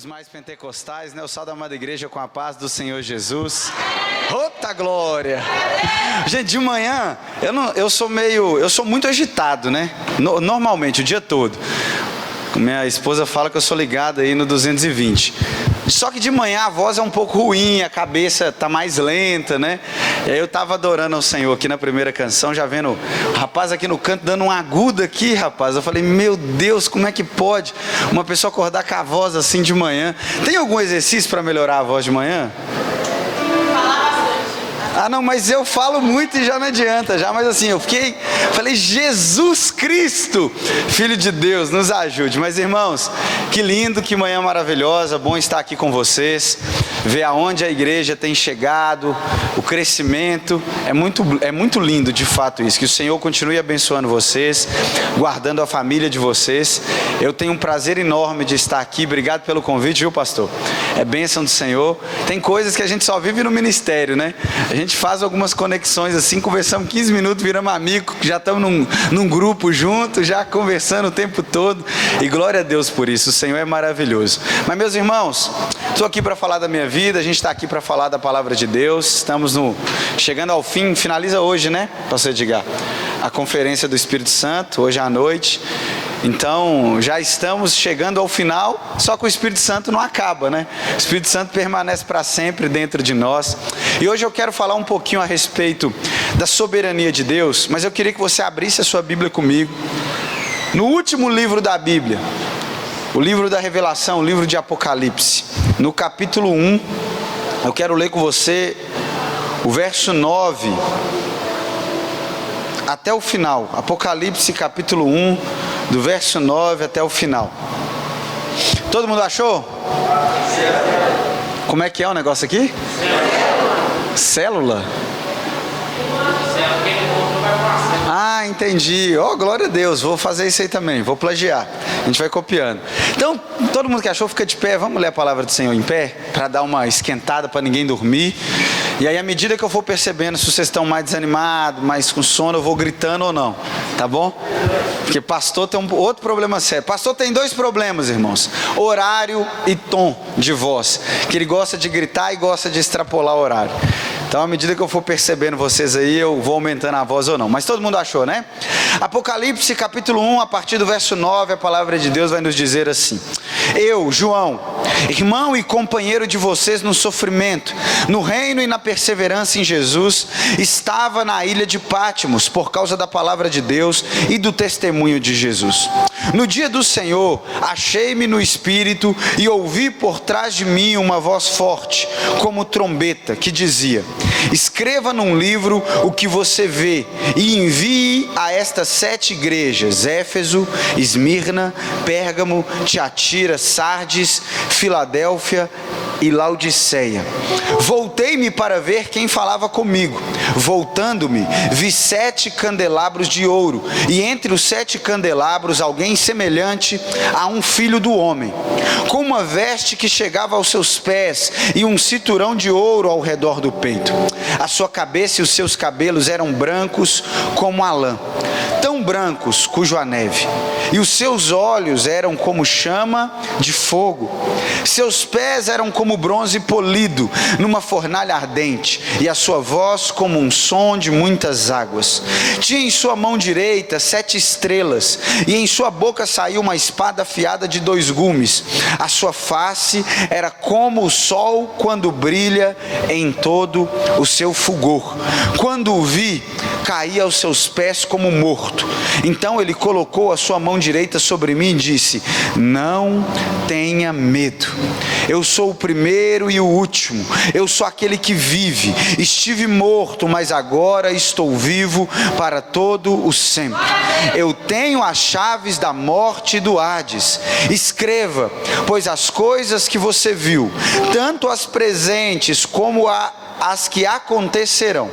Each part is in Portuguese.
Os mais pentecostais, né? O sal da amada igreja com a paz do Senhor Jesus. Outra glória! Gente, de manhã, eu sou muito agitado, né? Normalmente, o dia todo. Minha esposa fala que eu sou ligado aí no 220. Só que de manhã a voz é um pouco ruim, a cabeça tá mais lenta, né? E aí eu tava adorando ao Senhor aqui na primeira canção, já vendo o rapaz aqui no canto dando um agudo aqui, rapaz. Eu falei, meu Deus, como é que pode uma pessoa acordar com a voz assim de manhã? Tem algum exercício para melhorar a voz de manhã? Ah não, mas eu falo muito e já não adianta, mas assim, falei, Jesus Cristo, Filho de Deus, nos ajude. Mas irmãos, que lindo, que manhã maravilhosa, bom estar aqui com vocês, ver aonde a igreja tem chegado, o crescimento, é muito lindo de fato isso, que o Senhor continue abençoando vocês, guardando a família de vocês. Eu tenho um prazer enorme de estar aqui, obrigado pelo convite, viu pastor? É bênção do Senhor. Tem coisas que a gente só vive no ministério, né? A gente faz algumas conexões assim, conversamos 15 minutos, viramos amigos, já estamos num grupo junto, já conversando o tempo todo, e glória a Deus por isso, o Senhor é maravilhoso. Mas meus irmãos, estou aqui para falar da minha vida, a gente está aqui para falar da palavra de Deus, estamos chegando ao fim, finaliza hoje, né, pastor Edgar? A conferência do Espírito Santo, hoje à noite. Então, já estamos chegando ao final, só que o Espírito Santo não acaba, né? O Espírito Santo permanece para sempre dentro de nós. E hoje eu quero falar um pouquinho a respeito da soberania de Deus, mas eu queria que você abrisse a sua Bíblia comigo. No último livro da Bíblia, o livro da Revelação, o livro de Apocalipse, no capítulo 1, eu quero ler com você o verso 9 até o final. Apocalipse capítulo 1, do verso 9 até o final. Todo mundo achou? Como é que é o negócio aqui? Célula? Ah, entendi. Oh, glória a Deus, vou fazer isso aí também, vou plagiar. A gente vai copiando. Então, todo mundo que achou, fica de pé. Vamos ler a palavra do Senhor em pé, para dar uma esquentada, para ninguém dormir. E aí, à medida que eu for percebendo se vocês estão mais desanimados, mais com sono, eu vou gritando ou não, tá bom? Porque pastor tem outro problema sério. Pastor tem dois problemas, irmãos: horário e tom de voz, que ele gosta de gritar e gosta de extrapolar o horário. Então, à medida que eu for percebendo vocês aí, eu vou aumentando a voz ou não. Mas todo mundo achou, né? Apocalipse capítulo 1, a partir do verso 9, a palavra de Deus vai nos dizer assim: eu, João, irmão e companheiro de vocês no sofrimento, no reino e na perseverança em Jesus, estava na ilha de Pátimos por causa da palavra de Deus e do testemunho de Jesus. No dia do Senhor, achei-me no Espírito e ouvi por trás de mim uma voz forte, como trombeta, que dizia: escreva num livro o que você vê e envie a estas 7 igrejas: Éfeso, Esmirna, Pérgamo, Tiatira, Sardes, Filadélfia e Laodiceia. Voltei-me para ver quem falava comigo. Voltando-me, vi 7 candelabros de ouro, e entre os 7 candelabros alguém semelhante a um filho do homem, com uma veste que chegava aos seus pés e um cinturão de ouro ao redor do peito. A sua cabeça e os seus cabelos eram brancos como a lã, tão brancos cujo a neve, e os seus olhos eram como chama de fogo. Seus pés eram como bronze polido numa fornalha ardente, e a sua voz como um som de muitas águas. Tinha em sua mão direita 7 estrelas, e em sua boca saiu uma espada afiada de 2 gumes. A sua face era como o sol quando brilha em todo o seu fulgor. Quando o vi, caí aos seus pés como morto. Então ele colocou a sua mão direita sobre mim e disse: não tenha medo. Eu sou o primeiro e o último. Eu sou aquele que vive. Estive morto, mas agora estou vivo para todo o sempre. Eu tenho as chaves da morte e do Hades. Escreva, pois as coisas que você viu, tanto as presentes como as que acontecerão.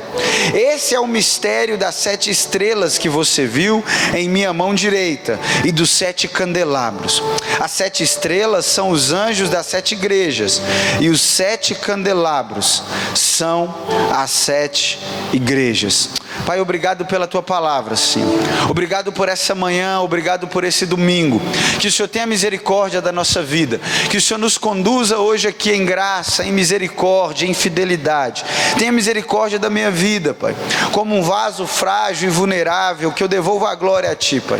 Esse é o mistério das 7 estrelas que você viu em minha mão direita e dos 7 candelabros. As 7 estrelas são os anjos das 7 igrejas, e os 7 candelabros são as 7 igrejas. Pai, obrigado pela Tua palavra, Senhor. Obrigado por essa manhã, obrigado por esse domingo. Que o Senhor tenha misericórdia da nossa vida. Que o Senhor nos conduza hoje aqui em graça, em misericórdia, em fidelidade. Tenha misericórdia da minha vida, Pai. Como um vaso frágil e vulnerável, que eu devolva a glória a Ti, Pai.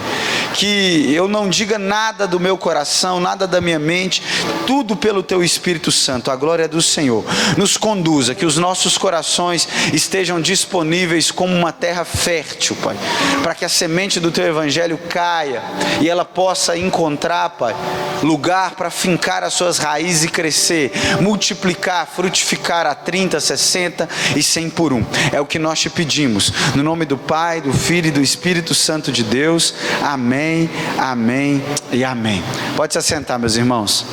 Que eu não diga nada do meu coração, nada da minha mente, tudo pelo Teu Espírito Santo. A glória é do Senhor. Nos conduza, que os nossos corações estejam disponíveis como uma terra fértil, Pai, para que a semente do Teu Evangelho caia e ela possa encontrar, Pai, lugar para fincar as suas raízes e crescer, multiplicar, frutificar a 30, 60 e 100 por um. É o que nós te pedimos, no nome do Pai, do Filho e do Espírito Santo de Deus. Amém, amém e amém. Pode se assentar, meus irmãos.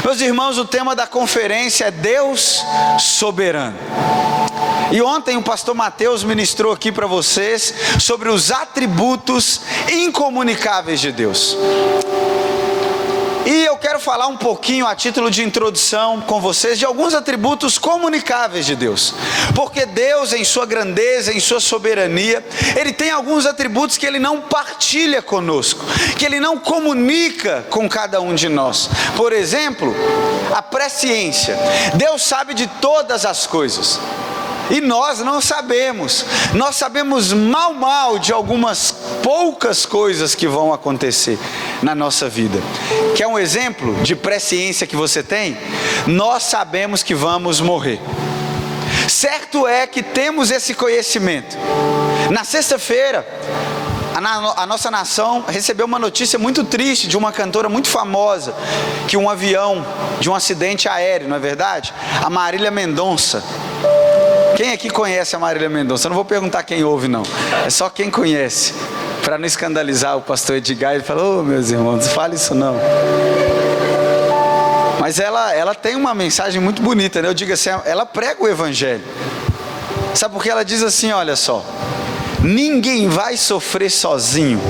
Meus irmãos, o tema da conferência é Deus soberano. E ontem o pastor Mateus ministrou aqui para vocês sobre os atributos incomunicáveis de Deus. E eu quero falar um pouquinho, a título de introdução com vocês, de alguns atributos comunicáveis de Deus. Porque Deus, em sua grandeza, em sua soberania, Ele tem alguns atributos que Ele não partilha conosco, que Ele não comunica com cada um de nós. Por exemplo, a presciência. Deus sabe de todas as coisas. E nós não sabemos. Nós sabemos mal de algumas poucas coisas que vão acontecer na nossa vida. Quer um exemplo de presciência que você tem? Nós sabemos que vamos morrer. Certo é que temos esse conhecimento. Na sexta-feira, a nossa nação recebeu uma notícia muito triste de uma cantora muito famosa, que um avião, de um acidente aéreo, não é verdade? A Marília Mendonça. Quem aqui conhece a Marília Mendonça? Eu não vou perguntar quem ouve, não. É só quem conhece. Para não escandalizar o pastor Edgar, ele falou: "Ô, meus irmãos, não fale isso não." Mas ela tem uma mensagem muito bonita, né? Eu digo assim, ela prega o Evangelho. Sabe por que ela diz assim? Olha só: ninguém vai sofrer sozinho.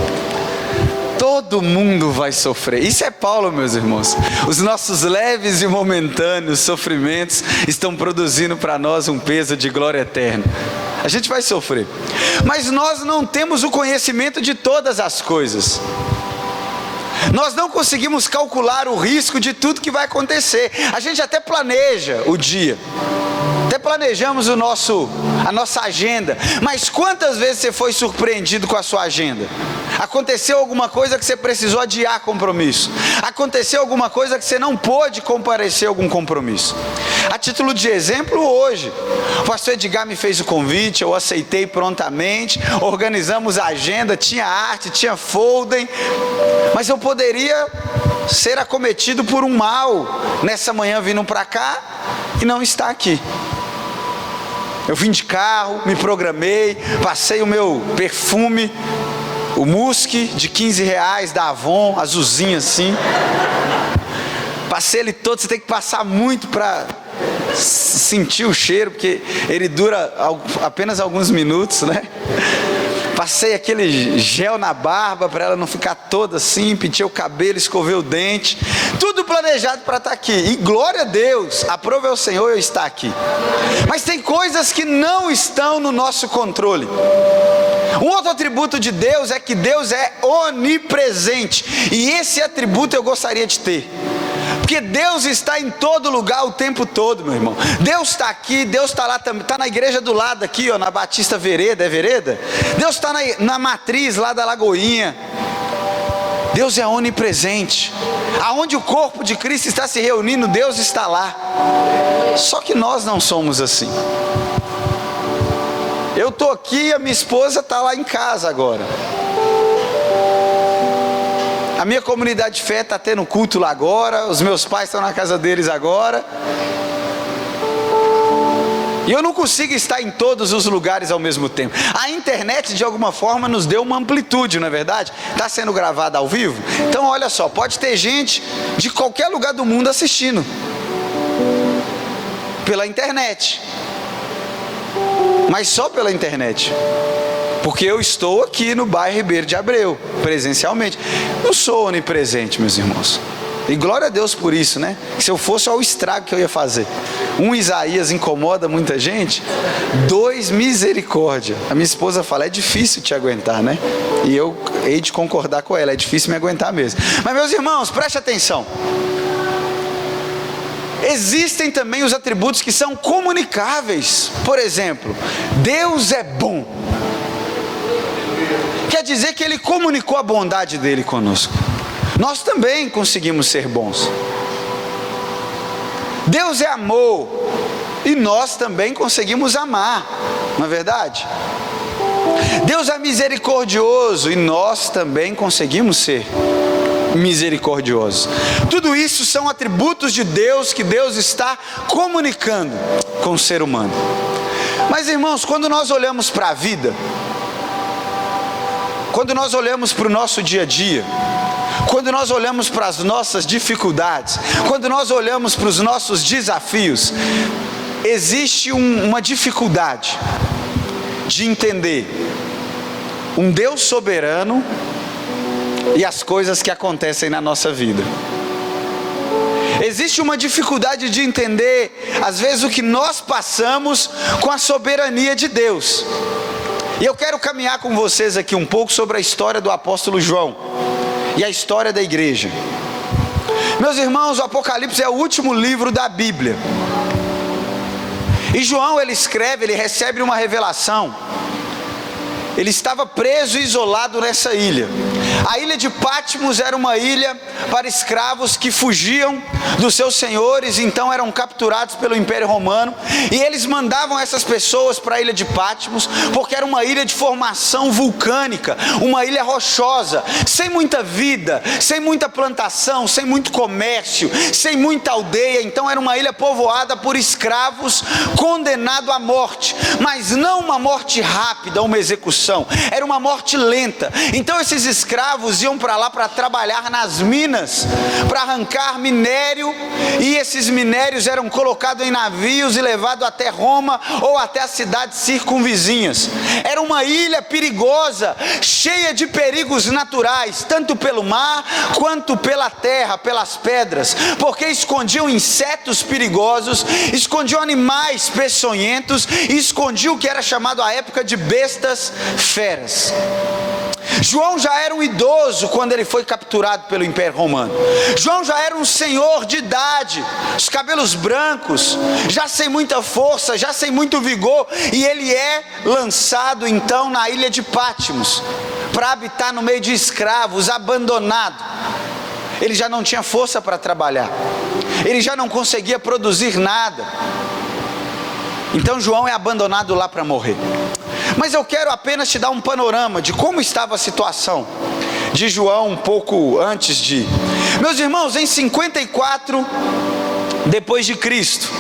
Todo mundo vai sofrer. Isso é Paulo, meus irmãos. Os nossos leves e momentâneos sofrimentos estão produzindo para nós um peso de glória eterna. A gente vai sofrer. Mas nós não temos o conhecimento de todas as coisas. Nós não conseguimos calcular o risco de tudo que vai acontecer. A gente até planeja o dia. Até planejamos a nossa agenda. Mas quantas vezes você foi surpreendido com a sua agenda? Aconteceu alguma coisa que você precisou adiar compromisso. Aconteceu alguma coisa que você não pôde comparecer a algum compromisso. A título de exemplo, hoje, o pastor Edgar me fez o convite, eu aceitei prontamente, organizamos a agenda, tinha arte, tinha folder, mas eu poderia ser acometido por um mal nessa manhã vindo para cá e não estar aqui. Eu vim de carro, me programei, passei o meu perfume, o Musk de R$15 da Avon, azulzinho assim. Passei ele todo, você tem que passar muito para sentir o cheiro, porque ele dura apenas alguns minutos, né? Passei aquele gel na barba para ela não ficar toda assim, pintei o cabelo, escovei o dente, tudo planejado para estar aqui. E glória a Deus, aprove ao Senhor eu estar aqui. Mas tem coisas que não estão no nosso controle. Um outro atributo de Deus é que Deus é onipresente, e esse atributo eu gostaria de ter. Porque Deus está em todo lugar o tempo todo, meu irmão. Deus está aqui, Deus está lá também. Está na igreja do lado aqui, ó, na Batista Vereda, é Vereda? Deus está na matriz lá da Lagoinha. Deus é onipresente. Aonde o corpo de Cristo está se reunindo, Deus está lá. Só que nós não somos assim. Eu estou aqui, a minha esposa está lá em casa agora. A minha comunidade de fé está tendo culto lá agora, os meus pais estão na casa deles agora. E eu não consigo estar em todos os lugares ao mesmo tempo. A internet de alguma forma nos deu uma amplitude, não é verdade? Está sendo gravada ao vivo. Então olha só, pode ter gente de qualquer lugar do mundo assistindo pela internet. Mas só pela internet. Porque eu estou aqui no bairro Ribeiro de Abreu, presencialmente. Eu sou onipresente, meus irmãos. E glória a Deus por isso, né? Se eu fosse, olha o estrago que eu ia fazer. Um Isaías incomoda muita gente, 2 misericórdia. A minha esposa fala, é difícil te aguentar, né? E eu hei de concordar com ela, é difícil me aguentar mesmo. Mas meus irmãos, preste atenção. Existem também os atributos que são comunicáveis. Por exemplo, Deus é bom. Quer dizer que Ele comunicou a bondade dEle conosco. Nós também conseguimos ser bons. Deus é amor, e nós também conseguimos amar, não é verdade? Deus é misericordioso, e nós também conseguimos ser misericordiosos. Tudo isso são atributos de Deus que Deus está comunicando com o ser humano. Mas irmãos, quando nós olhamos para a vida, quando nós olhamos para o nosso dia a dia, quando nós olhamos para as nossas dificuldades, quando nós olhamos para os nossos desafios, existe uma dificuldade de entender um Deus soberano e as coisas que acontecem na nossa vida. Existe uma dificuldade de entender, às vezes, o que nós passamos com a soberania de Deus. E eu quero caminhar com vocês aqui um pouco sobre a história do apóstolo João e a história da igreja. Meus irmãos, o Apocalipse é o último livro da Bíblia. E João, ele escreve, ele recebe uma revelação. Ele estava preso e isolado nessa ilha. A ilha de Patmos era uma ilha para escravos que fugiam dos seus senhores, então eram capturados pelo Império Romano, e eles mandavam essas pessoas para a ilha de Patmos, porque era uma ilha de formação vulcânica, uma ilha rochosa, sem muita vida, sem muita plantação, sem muito comércio, sem muita aldeia. Então era uma ilha povoada por escravos condenados à morte, mas não uma morte rápida, uma execução, era uma morte lenta. Então esses escravos iam para lá para trabalhar nas minas, para arrancar minério, e esses minérios eram colocados em navios e levados até Roma ou até as cidades circunvizinhas. Era uma ilha perigosa, cheia de perigos naturais, tanto pelo mar quanto pela terra, pelas pedras, porque escondiam insetos perigosos, escondiam animais peçonhentos e escondiam o que era chamado à época de bestas feras. João já era um idoso quando ele foi capturado pelo Império Romano. João já era um senhor de idade, os cabelos brancos, já sem muita força, já sem muito vigor, e ele é lançado então na ilha de Patmos, para habitar no meio de escravos, abandonado. Ele já não tinha força para trabalhar, ele já não conseguia produzir nada. Então João é abandonado lá para morrer. Mas eu quero apenas te dar um panorama de como estava a situação de João um pouco antes de... Meus irmãos, em 54 depois de Cristo,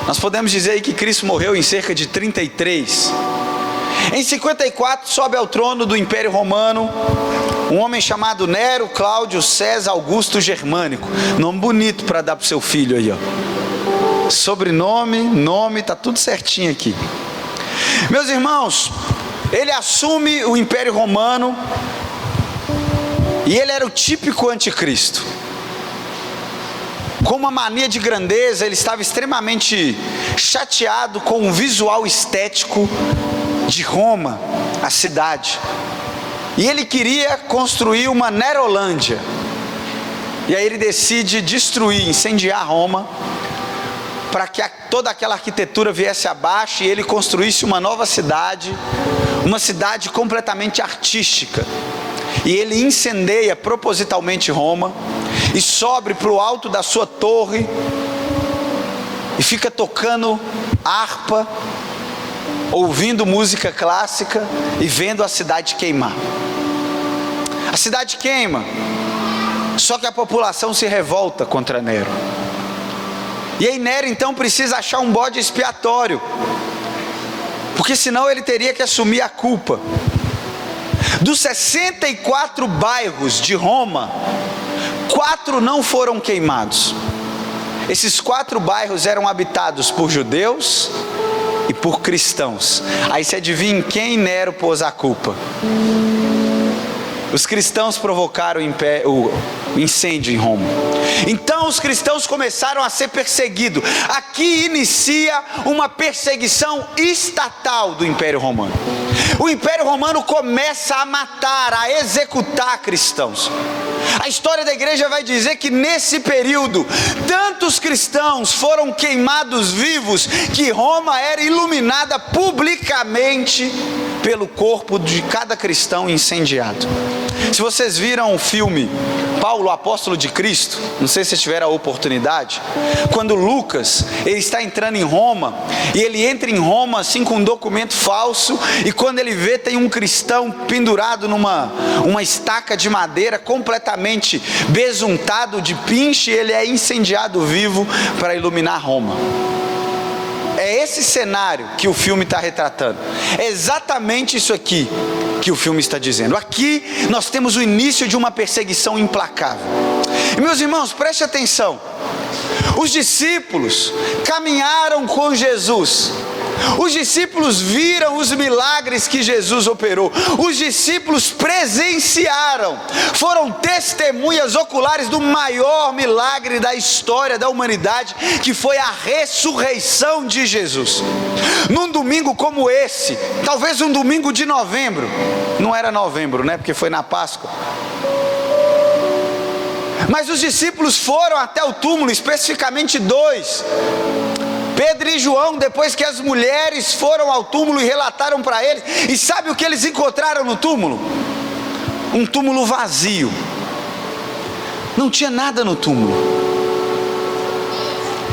nós podemos dizer aí que Cristo morreu em cerca de 33. Em 54 sobe ao trono do Império Romano um homem chamado Nero Cláudio César Augusto Germânico. Nome bonito para dar para o seu filho aí, ó. Sobrenome, nome, tá tudo certinho aqui. Meus irmãos, ele assume o Império Romano e ele era o típico anticristo. Com uma mania de grandeza, ele estava extremamente chateado com o visual estético de Roma, a cidade. E ele queria construir uma Nerolândia. E aí ele decide destruir, incendiar Roma, para que toda aquela arquitetura viesse abaixo e ele construísse uma nova cidade, uma cidade completamente artística. E ele incendeia propositalmente Roma e sobe para o alto da sua torre e fica tocando harpa, ouvindo música clássica e vendo a cidade queimar. A cidade queima, só que a população se revolta contra Nero. E aí Nero então precisa achar um bode expiatório, porque senão ele teria que assumir a culpa. Dos 64 bairros de Roma, 4 não foram queimados. Esses 4 bairros eram habitados por judeus e por cristãos. Aí você adivinha em quem Nero pôs a culpa? os cristãos provocaram o incêndio em Roma. Então os cristãos começaram a ser perseguidos. Aqui inicia uma perseguição estatal do Império Romano. O Império Romano começa a matar, a executar cristãos. A história da igreja vai dizer que nesse período, tantos cristãos foram queimados vivos, que Roma era iluminada publicamente pelo corpo de cada cristão incendiado. Se vocês viram o filme Paulo, Apóstolo de Cristo, não sei se vocês tiveram a oportunidade, quando Lucas, ele está entrando em Roma, e ele entra em Roma assim com um documento falso, e quando ele vê, tem um cristão pendurado numa estaca de madeira, completamente besuntado de pinche, ele é incendiado vivo para iluminar Roma. É esse cenário que o filme está retratando. É exatamente isso aqui que o filme está dizendo. Aqui nós temos o início de uma perseguição implacável. E meus irmãos, preste atenção. Os discípulos caminharam com Jesus. Os discípulos viram os milagres que Jesus operou. Os discípulos presenciaram, foram testemunhas oculares do maior milagre da história da humanidade, que foi a ressurreição de Jesus. Num domingo como esse, talvez um domingo de novembro, não era novembro, né? Porque foi na Páscoa. Mas os discípulos foram até o túmulo, especificamente dois, Pedro e João, depois que as mulheres foram ao túmulo e relataram para eles. E sabe o que eles encontraram no túmulo? Um túmulo vazio. Não tinha nada no túmulo.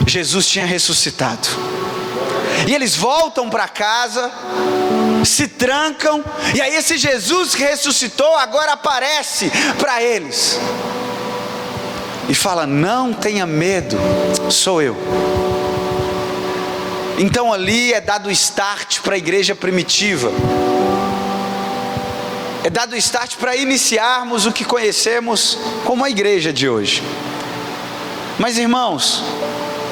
Jesus tinha ressuscitado. E eles voltam para casa, se trancam, e aí esse Jesus que ressuscitou agora aparece para eles e fala: não tenha medo, sou eu. Então ali é dado o start para a igreja primitiva. É dado o start para iniciarmos o que conhecemos como a igreja de hoje. Mas irmãos,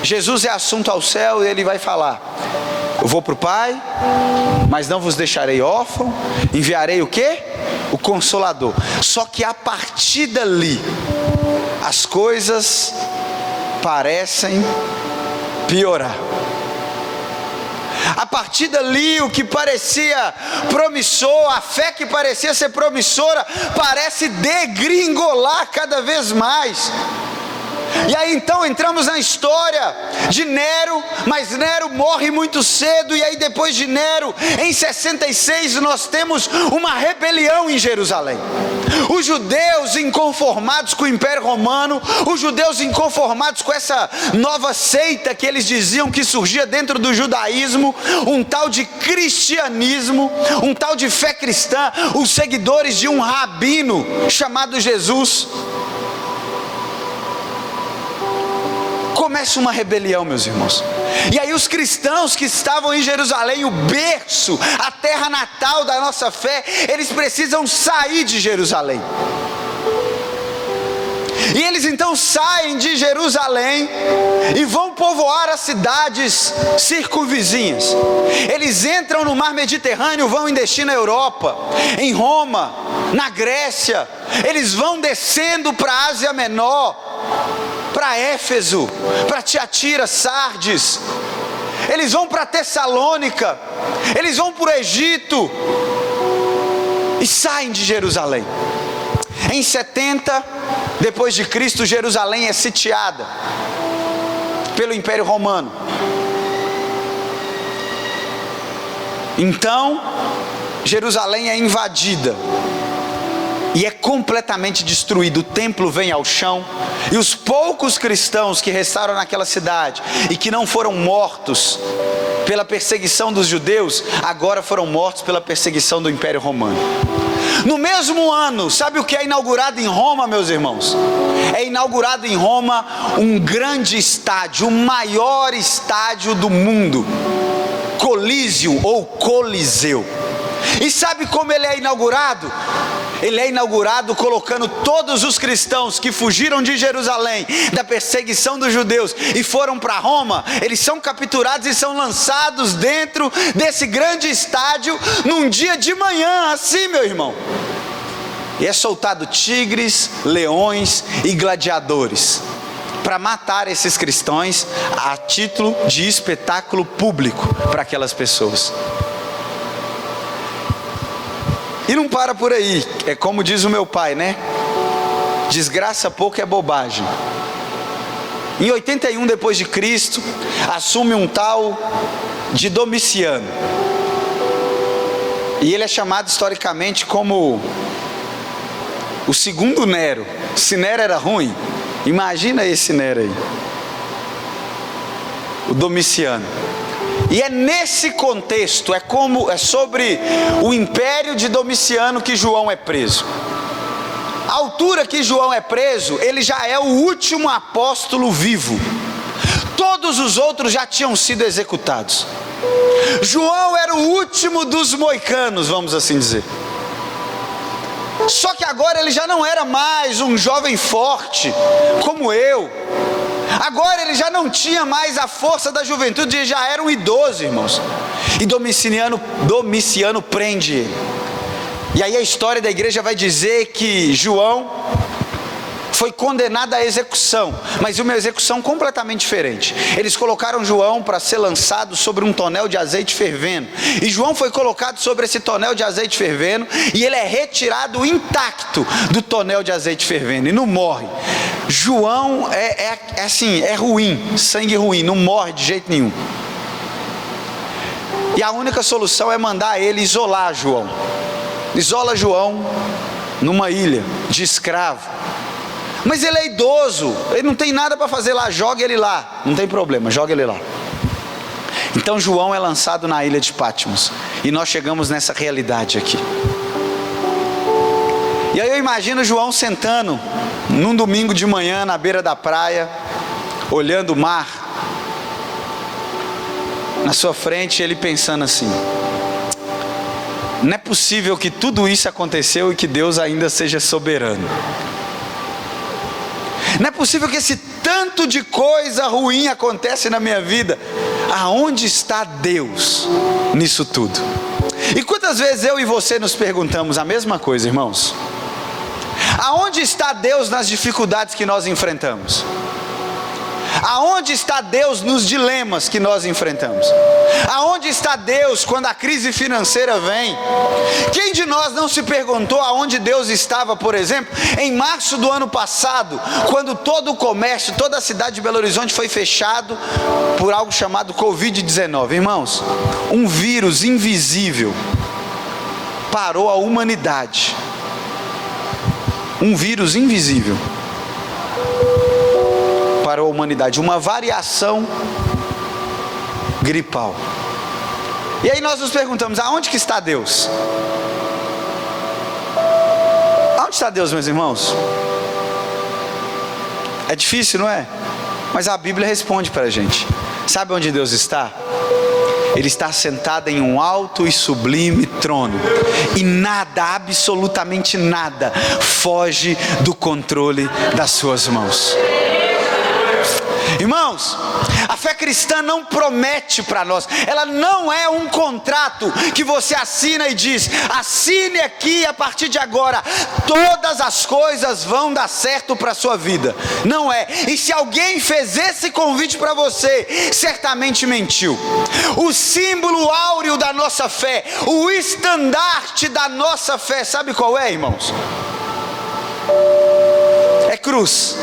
Jesus é assunto ao céu e ele vai falar: eu vou para o Pai, mas não vos deixarei órfão, enviarei o quê? O Consolador. Só que a partir dali, as coisas parecem piorar. A partir dali, o que parecia promissor, a fé que parecia ser promissora, parece degringolar cada vez mais. E aí então entramos na história de Nero, mas Nero morre muito cedo, e aí depois de Nero, em 66, nós temos uma rebelião em Jerusalém. Os judeus inconformados com o Império Romano, os judeus inconformados com essa nova seita que eles diziam que surgia dentro do judaísmo, um tal de cristianismo, um tal de fé cristã, os seguidores de um rabino chamado Jesus. Começa uma rebelião, meus irmãos. E aí os cristãos que estavam em Jerusalém, o berço, a terra natal da nossa fé, eles precisam sair de Jerusalém. E eles então saem de Jerusalém e vão povoar as cidades circunvizinhas. Eles entram no mar Mediterrâneo, vão em destino à Europa, em Roma, na Grécia. Eles vão descendo para a Ásia Menor, para Éfeso, para Tiatira, Sardes. Eles vão para Tessalônica, eles vão para o Egito e saem de Jerusalém. Em 70 depois de Cristo, Jerusalém é sitiada pelo Império Romano. Então Jerusalém é invadida e é completamente destruído. O templo vem ao chão, e os poucos cristãos que restaram naquela cidade e que não foram mortos pela perseguição dos judeus, agora foram mortos pela perseguição do Império Romano. No mesmo ano, sabe o que é inaugurado em Roma, meus irmãos? É inaugurado em Roma um grande estádio, o maior estádio do mundo, Colísio ou Coliseu. E sabe como ele é inaugurado? Ele é inaugurado colocando todos os cristãos que fugiram de Jerusalém, da perseguição dos judeus, e foram para Roma. Eles são capturados e são lançados dentro desse grande estádio, num dia de manhã, assim, meu irmão. e é soltado tigres, leões e gladiadores para matar esses cristãos a título de espetáculo público para aquelas pessoas. E não para por aí, é como diz o meu pai, né? Desgraça pouco é bobagem. Em 81 depois de Cristo, assume um tal de Domiciano. E ele é chamado historicamente como o segundo Nero. Se Nero era ruim, imagina esse Nero aí, o Domiciano. E é nesse contexto, é sobre o império de Domiciano que João é preso. A altura que João é preso, ele já é o último apóstolo vivo. Todos os outros já tinham sido executados. João era o último dos moicanos, vamos assim dizer. Só que agora ele já não era mais um jovem forte como eu. Agora ele já não tinha mais a força da juventude, ele já era um idoso, irmãos. E Domiciano prende ele. E aí a história da igreja vai dizer que João foi condenado à execução, mas uma execução completamente diferente. Eles colocaram João para ser lançado sobre um tonel de azeite fervendo, e João foi colocado sobre esse tonel de azeite fervendo, e ele é retirado intacto do tonel de azeite fervendo, e não morre. João é ruim, sangue ruim, não morre de jeito nenhum. E a única solução é mandar ele isolar João. Isola João numa ilha de escravo. Mas ele é idoso, ele não tem nada para fazer lá, joga ele lá, não tem problema, joga ele lá. Então João é lançado na ilha de Patmos, e nós chegamos nessa realidade aqui. E aí eu imagino João sentando num domingo de manhã na beira da praia, olhando o mar na sua frente, ele pensando assim: não é possível que tudo isso aconteceu e que Deus ainda seja soberano. Não é possível que esse tanto de coisa ruim acontece na minha vida. Aonde está Deus nisso tudo? E quantas vezes eu e você nos perguntamos a mesma coisa, irmãos? Aonde está Deus nas dificuldades que nós enfrentamos? Aonde está Deus nos dilemas que nós enfrentamos? Aonde está Deus quando a crise financeira vem? Quem de nós não se perguntou aonde Deus estava, por exemplo, em março do ano passado, quando todo o comércio, toda a cidade de Belo Horizonte foi fechado por algo chamado Covid-19? Irmãos, um vírus invisível parou a humanidade. Um vírus invisível para a humanidade, uma variação gripal. E aí nós nos perguntamos: aonde que está Deus? Aonde está Deus, meus irmãos? É difícil, não é? Mas a Bíblia responde para a gente. Sabe onde Deus está? Ele está sentado em um alto e sublime trono, e nada, absolutamente nada, foge do controle das suas mãos. Irmãos, a fé cristã não promete para nós, ela não é um contrato que você assina e diz: assine aqui, a partir de agora todas as coisas vão dar certo para a sua vida. Não é. E se alguém fez esse convite para você, certamente mentiu. O símbolo áureo da nossa fé, o estandarte da nossa fé, sabe qual é, irmãos? É cruz.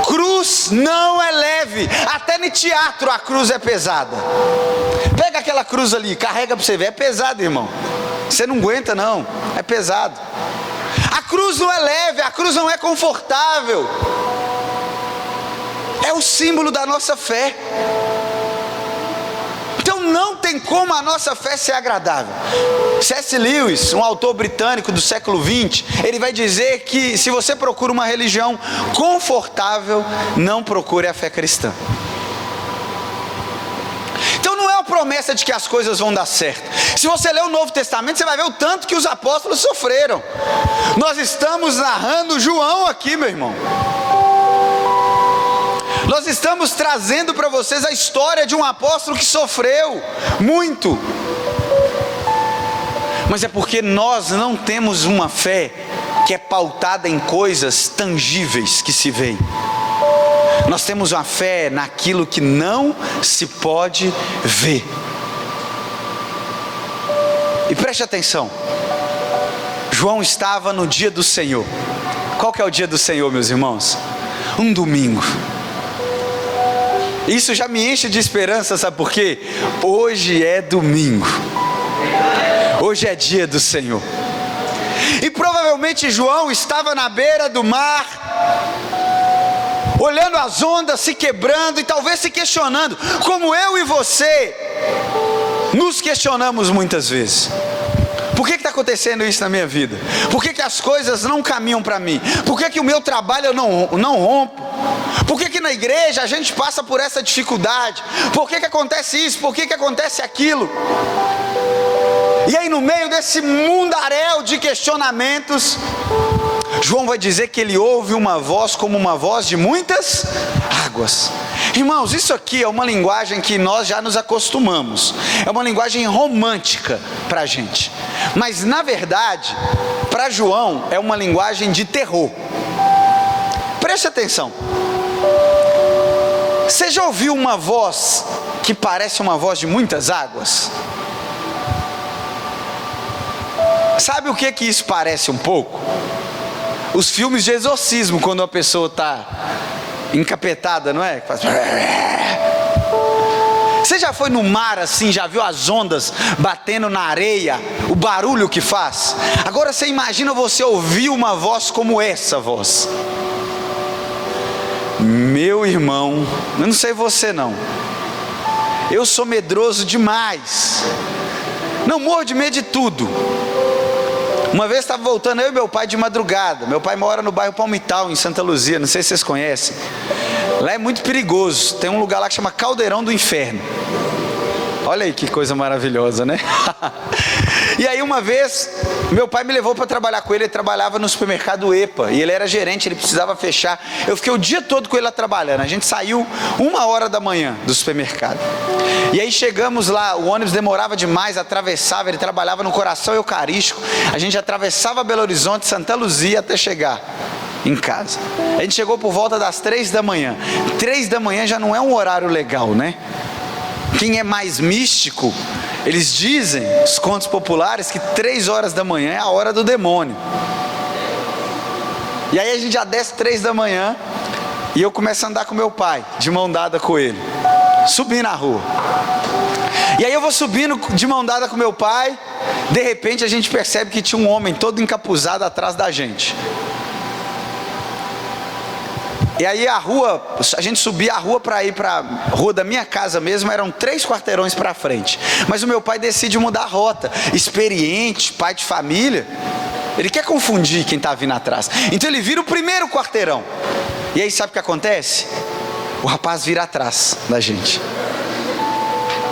Cruz não é leve. Até no teatro a cruz é pesada. Pega aquela cruz ali, carrega para você ver. É pesado, irmão. Você não aguenta não, é pesado. A cruz não é leve, a cruz não é confortável. É o símbolo da nossa fé. Então não tem como a nossa fé ser agradável. C.S. Lewis, um autor britânico do século XX, ele vai dizer que se você procura uma religião confortável, não procure a fé cristã. Então não é uma promessa de que as coisas vão dar certo. Se você ler o Novo Testamento, você vai ver o tanto que os apóstolos sofreram. Nós estamos narrando João aqui, meu irmão. Nós estamos trazendo para vocês a história de um apóstolo que sofreu muito. mas é porque nós não temos uma fé que é pautada em coisas tangíveis que se veem. Nós temos uma fé naquilo que não se pode ver. E preste atenção, João estava no dia do Senhor. Qual que é o dia do Senhor, meus irmãos? Um domingo. Isso já me enche de esperança, sabe por quê? Hoje é domingo. Hoje é dia do Senhor. E provavelmente João estava na beira do mar, olhando as ondas se quebrando e talvez se questionando, como eu e você nos questionamos muitas vezes. Por que está acontecendo isso na minha vida? Por que as coisas não caminham para mim? Por que o meu trabalho eu não rompo? Por que na igreja a gente passa por essa dificuldade? Por que acontece isso? Por que acontece aquilo? E aí no meio desse mundaréu de questionamentos, João vai dizer que ele ouve uma voz como uma voz de muitas águas. Irmãos, isso aqui é uma linguagem que nós já nos acostumamos. É uma linguagem romântica para a gente. Mas na verdade, para João é uma linguagem de terror. Preste atenção. Você já ouviu uma voz que parece uma voz de muitas águas? Sabe o que isso parece um pouco? Os filmes de exorcismo, quando a pessoa está encapetada, não é? Você já foi no mar assim, já viu as ondas batendo na areia, o barulho que faz? Agora você imagina você ouvir uma voz como essa voz. Meu irmão, eu não sei você não, eu sou medroso demais, não morro de medo de tudo. Uma vez estava voltando eu e meu pai de madrugada. Meu pai mora no bairro Palmital, em Santa Luzia, não sei se vocês conhecem. Lá é muito perigoso, tem um lugar lá que chama Caldeirão do Inferno. Olha aí que coisa maravilhosa, né? E aí uma vez, meu pai me levou para trabalhar com ele. Ele trabalhava no supermercado EPA, e ele era gerente, ele precisava fechar. Eu fiquei o dia todo com ele lá trabalhando. A gente saiu 1h da manhã do supermercado. E aí chegamos lá, o ônibus demorava demais, atravessava, ele trabalhava no Coração Eucarístico. A gente atravessava Belo Horizonte, Santa Luzia, até chegar em casa. A gente chegou por volta das 3 da manhã. 3 da manhã já não é um horário legal, né? Quem é mais místico, eles dizem, os contos populares, que 3 horas da manhã é a hora do demônio. E aí a gente já desce 3 da manhã, e eu começo a andar com meu pai, de mão dada com ele, subir na rua. E aí eu vou subindo de mão dada com meu pai, de repente a gente percebe que tinha um homem todo encapuzado atrás da gente. E aí a gente subia a rua para ir para a rua da minha casa mesmo, eram 3 quarteirões para frente. Mas o meu pai decide mudar a rota, experiente, pai de família, ele quer confundir quem está vindo atrás. Então ele vira o primeiro quarteirão. E aí sabe o que acontece? O rapaz vira atrás da gente.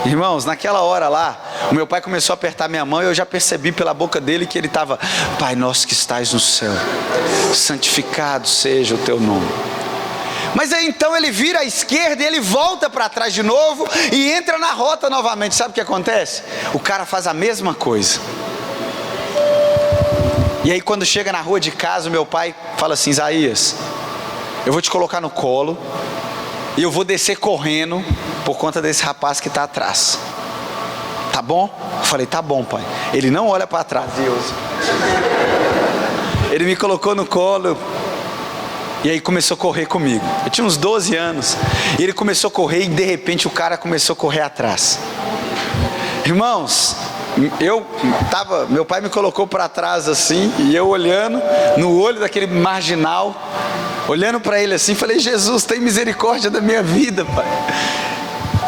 Irmãos, naquela hora lá, o meu pai começou a apertar minha mão e eu já percebi pela boca dele que ele estava: Pai nosso que estais no céu, santificado seja o teu nome. Mas aí então ele vira à esquerda e ele volta para trás de novo e entra na rota novamente. Sabe o que acontece? O cara faz a mesma coisa. E aí quando chega na rua de casa, o meu pai fala assim: Isaías, eu vou te colocar no colo e eu vou descer correndo por conta desse rapaz que está atrás. Tá bom? Eu falei: tá bom, pai. Ele não olha para trás. Deus. Ele me colocou no colo e aí começou a correr comigo. Eu tinha uns 12 anos. E ele começou a correr e de repente o cara começou a correr atrás. Irmãos, meu pai me colocou para trás assim, e eu olhando no olho daquele marginal, olhando para ele assim, falei: Jesus, tem misericórdia da minha vida, pai.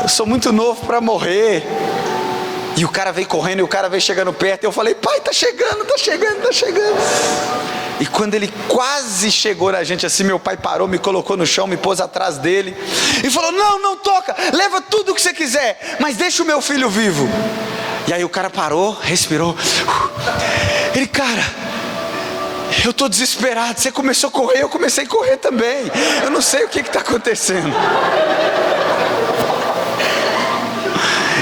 Eu sou muito novo para morrer. E o cara veio correndo, e o cara veio chegando perto, e eu falei: pai, tá chegando, tá chegando, tá chegando. E quando ele quase chegou na gente assim, meu pai parou, me colocou no chão, me pôs atrás dele e falou: não, não toca, leva tudo o que você quiser, mas deixa o meu filho vivo. E aí o cara parou, respirou. Ele: cara, eu estou desesperado, você começou a correr, eu comecei a correr também, eu não sei o que está acontecendo.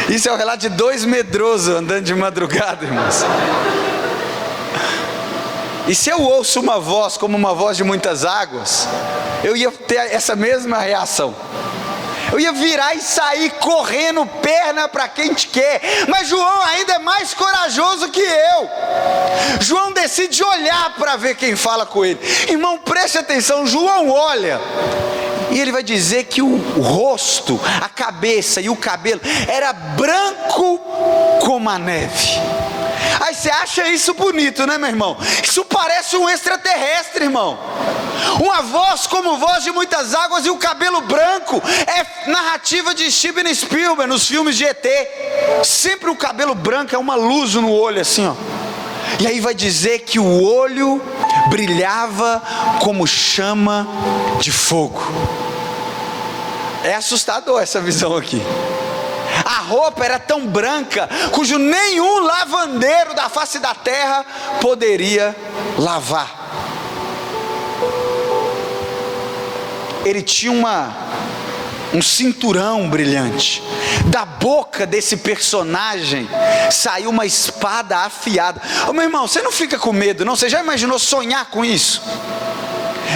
Isso é o relato de 2 medrosos andando de madrugada, irmãos. E se eu ouço uma voz como uma voz de muitas águas, eu ia ter essa mesma reação. Eu ia virar e sair correndo, perna para quem te quer. Mas João ainda é mais corajoso que eu. João decide olhar para ver quem fala com ele. Irmão, preste atenção, João olha. E ele vai dizer que o rosto, a cabeça e o cabelo era branco como a neve. Aí você acha isso bonito, né, meu irmão? Isso parece um extraterrestre, irmão. Uma voz como voz de muitas águas e o cabelo branco. É narrativa de Steven Spielberg nos filmes de ET. Sempre o cabelo branco é uma luz no olho assim, ó. E aí vai dizer que o olho brilhava como chama de fogo. É assustador essa visão aqui. A roupa era tão branca, cujo nenhum lavandeiro da face da terra poderia lavar. Ele tinha um cinturão brilhante. Da boca desse personagem saiu uma espada afiada. Ô meu irmão, você não fica com medo não? Você já imaginou sonhar com isso?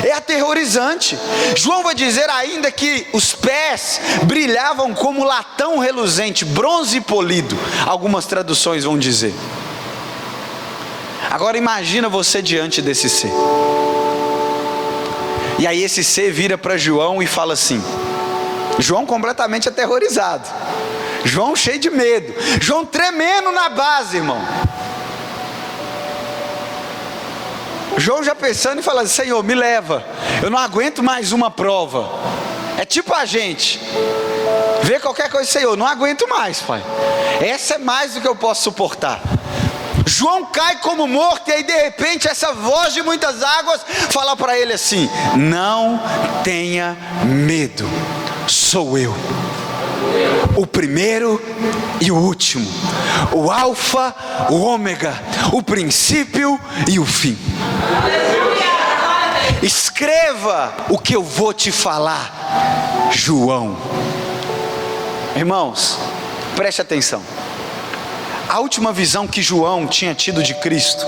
É aterrorizante. João vai dizer ainda que os pés brilhavam como latão reluzente, bronze polido. Algumas traduções vão dizer. Agora imagina você diante desse ser. E aí esse ser vira para João e fala assim. João completamente aterrorizado. João cheio de medo. João tremendo na base, irmão. João já pensando e falando: Senhor, me leva, eu não aguento mais uma prova. É tipo a gente vê qualquer coisa: Senhor, não aguento mais, Pai, essa é mais do que eu posso suportar. João cai como morto, e aí de repente essa voz de muitas águas fala para ele assim: não tenha medo, sou eu, o primeiro e o último, o alfa, o ômega, o princípio e o fim. Escreva o que eu vou te falar, João. Irmãos, preste atenção. A última visão que João tinha tido de Cristo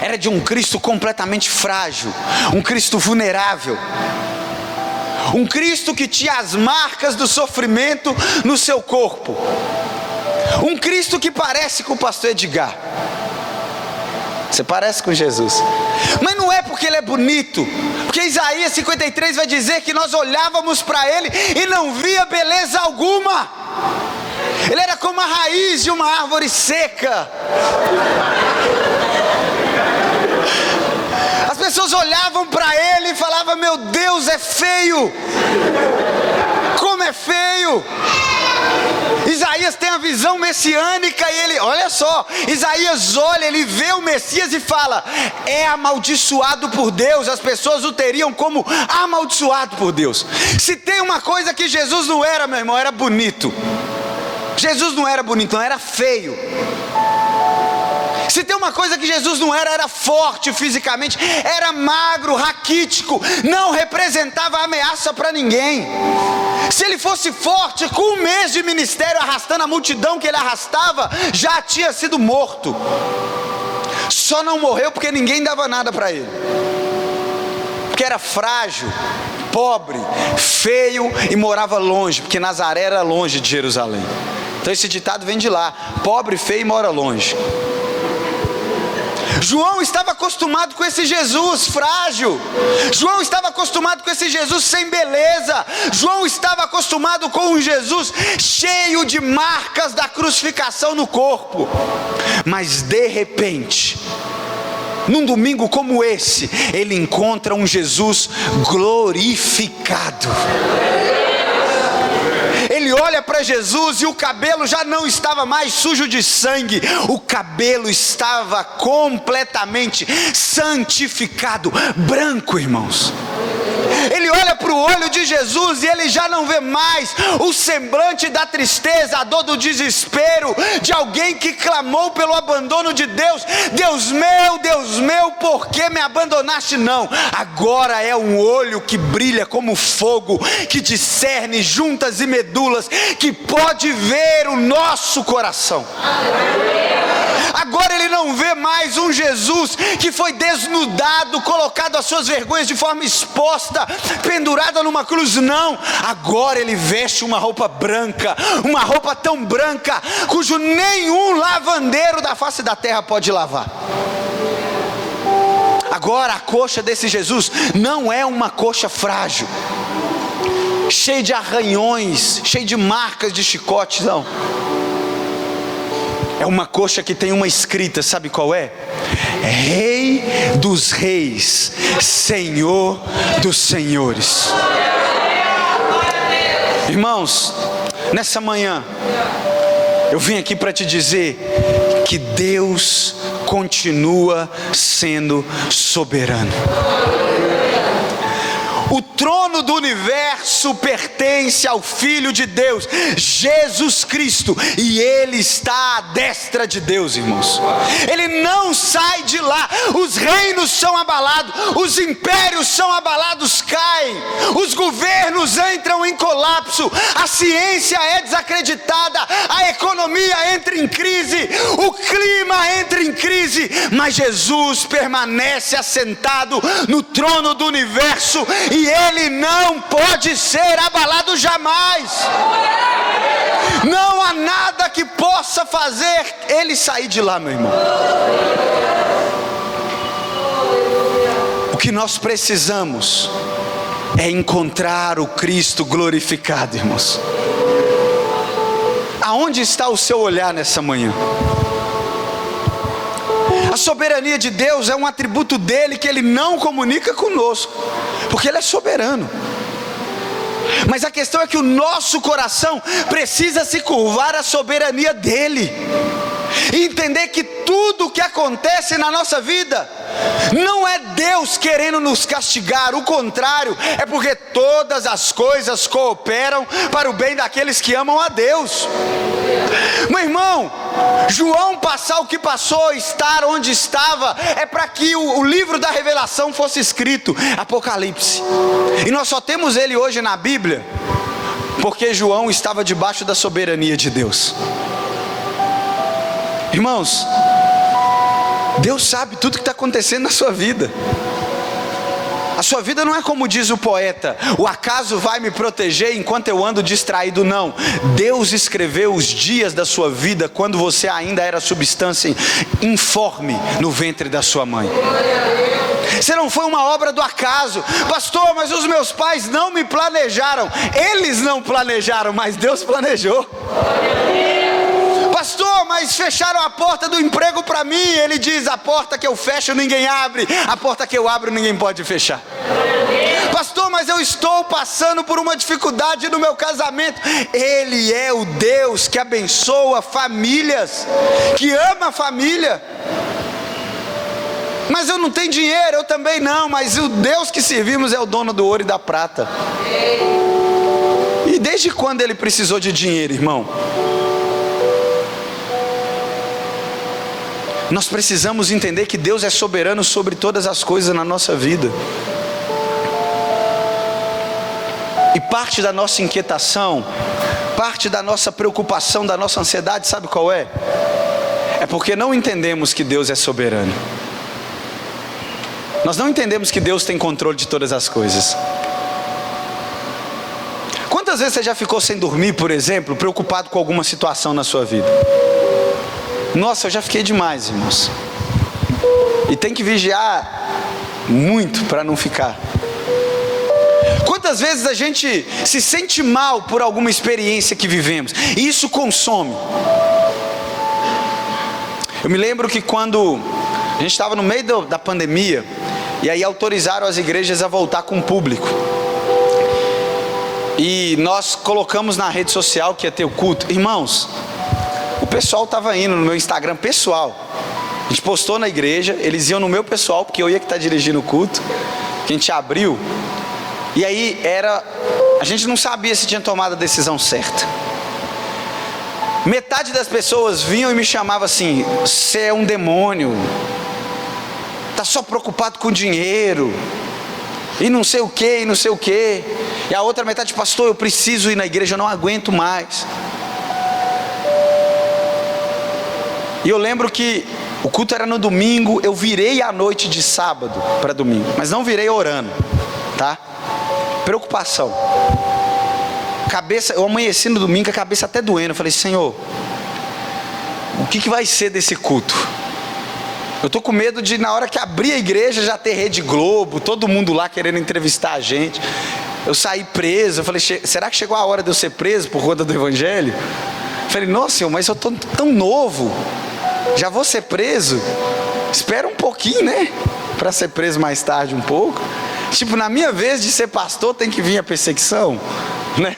era de um Cristo completamente frágil, um Cristo vulnerável, um Cristo que tinha as marcas do sofrimento no seu corpo, um Cristo que parece com o pastor Edgar. Você parece com Jesus, mas não é porque ele é bonito, porque Isaías 53 vai dizer que nós olhávamos para ele e não via beleza alguma. Ele era como a raiz de uma árvore seca. As pessoas olhavam para ele e falavam: meu Deus, é feio. Como é feio. Isaías tem a visão messiânica e ele, olha só, Isaías olha, ele vê o Messias e fala: é amaldiçoado por Deus. As pessoas o teriam como amaldiçoado por Deus. Se tem uma coisa que Jesus não era, meu irmão, era bonito. Jesus não era bonito, não, era feio. Se tem uma coisa que Jesus não era, era forte fisicamente, era magro, raquítico, não representava ameaça para ninguém. Se ele fosse forte, com 1 mês de ministério arrastando a multidão que ele arrastava, já tinha sido morto. Só não morreu porque ninguém dava nada para ele, porque era frágil, pobre, feio e morava longe, porque Nazaré era longe de Jerusalém. Então esse ditado vem de lá: pobre, feio e mora longe. João estava acostumado com esse Jesus frágil. João estava acostumado com esse Jesus sem beleza. João estava acostumado com um Jesus cheio de marcas da crucificação no corpo. Mas de repente, num domingo como esse, ele encontra um Jesus glorificado. Ele olha para Jesus e o cabelo já não estava mais sujo de sangue, o cabelo estava completamente santificado, branco, irmãos. Ele olha para o olho de Jesus e ele já não vê mais o semblante da tristeza, a dor do desespero de alguém que clamou pelo abandono de Deus. Deus meu, por que me abandonaste? Não, agora é um olho que brilha como fogo, que discerne juntas e medulas, que pode ver o nosso coração. Agora ele não vê mais um Jesus que foi desnudado, colocado as suas vergonhas de forma exposta, pendurada numa cruz, não. Agora ele veste uma roupa branca, uma roupa tão branca, cujo nenhum lavandeiro da face da terra pode lavar. Agora a coxa desse Jesus não é uma coxa frágil, cheia de arranhões, cheia de marcas de chicote, não. É uma coxa que tem uma escrita, sabe qual é? Rei dos reis, Senhor dos senhores. Irmãos, nessa manhã eu vim aqui para te dizer que Deus continua sendo soberano. O trono do universo pertence ao Filho de Deus, Jesus Cristo, e Ele está à destra de Deus, irmãos. Ele não sai de lá. Os reinos são abalados, os impérios são abalados, caem, os governos entram em colapso, a ciência é desacreditada, a economia entra em crise, o clima entra em crise, mas Jesus permanece assentado no trono do universo, e Ele não pode ser abalado jamais. Não há nada que possa fazer Ele sair de lá, meu irmão. O que nós precisamos é encontrar o Cristo glorificado, irmãos. Aonde está o seu olhar nessa manhã? A soberania de Deus é um atributo dele que Ele não comunica conosco, porque Ele é soberano. Mas a questão é que o nosso coração precisa se curvar à soberania dele, e entender que tudo o que acontece na nossa vida não é Deus querendo nos castigar, o contrário, é porque todas as coisas cooperam para o bem daqueles que amam a Deus. Meu irmão, João passar o que passou, estar onde estava, é para que o livro da revelação fosse escrito, Apocalipse. E nós só temos ele hoje na Bíblia porque João estava debaixo da soberania de Deus. Irmãos, Deus sabe tudo que está acontecendo na sua vida. A sua vida não é como diz o poeta: o acaso vai me proteger enquanto eu ando distraído. Não, Deus escreveu os dias da sua vida quando você ainda era substância informe no ventre da sua mãe. Você não foi uma obra do acaso. Pastor, mas os meus pais não me planejaram. Eles não planejaram, mas Deus planejou. Pastor, mas fecharam a porta do emprego para mim. Ele diz: a porta que eu fecho ninguém abre, a porta que eu abro ninguém pode fechar. Pastor, mas eu estou passando por uma dificuldade no meu casamento. Ele é o Deus que abençoa famílias, que ama a família. Mas eu não tenho dinheiro, eu também não, mas o Deus que servimos é o dono do ouro e da prata. E desde quando ele precisou de dinheiro, irmão? Nós precisamos entender que Deus é soberano sobre todas as coisas na nossa vida. E parte da nossa inquietação, parte da nossa preocupação, da nossa ansiedade, sabe qual é? É porque não entendemos que Deus é soberano. Nós não entendemos que Deus tem controle de todas as coisas. Quantas vezes você já ficou sem dormir, por exemplo, preocupado com alguma situação na sua vida? Nossa, eu já fiquei demais, irmãos. E tem que vigiar muito para não ficar. Quantas vezes a gente se sente mal por alguma experiência que vivemos, e isso consome. Eu me lembro que quando a gente estava no meio da pandemia, e aí autorizaram as igrejas a voltar com o público, e nós colocamos na rede social que ia ter o culto. Irmãos, o pessoal estava indo no meu Instagram pessoal. A gente postou na igreja, eles iam no meu pessoal, porque eu ia que estar dirigindo o culto, que a gente abriu. E aí a gente não sabia se tinha tomado a decisão certa. Metade das pessoas vinham e me chamavam assim: você é um demônio, está só preocupado com dinheiro, e não sei o que, e não sei o que. E a outra metade: pastor, eu preciso ir na igreja, eu não aguento mais. E eu lembro que o culto era no domingo, eu virei à noite de sábado para domingo, mas não virei orando, tá? Preocupação. Eu amanheci no domingo com a cabeça até doendo. Eu falei: Senhor, o que vai ser desse culto? Eu tô com medo de, na hora que abrir a igreja, já ter Rede Globo, todo mundo lá querendo entrevistar a gente. Eu saí preso. Eu falei: será que chegou a hora de eu ser preso por conta do evangelho? Eu falei: nossa, Senhor, mas eu tô tão novo, já vou ser preso? Espera um pouquinho, né? Para ser preso mais tarde um pouco. Tipo, na minha vez de ser pastor tem que vir a perseguição, né?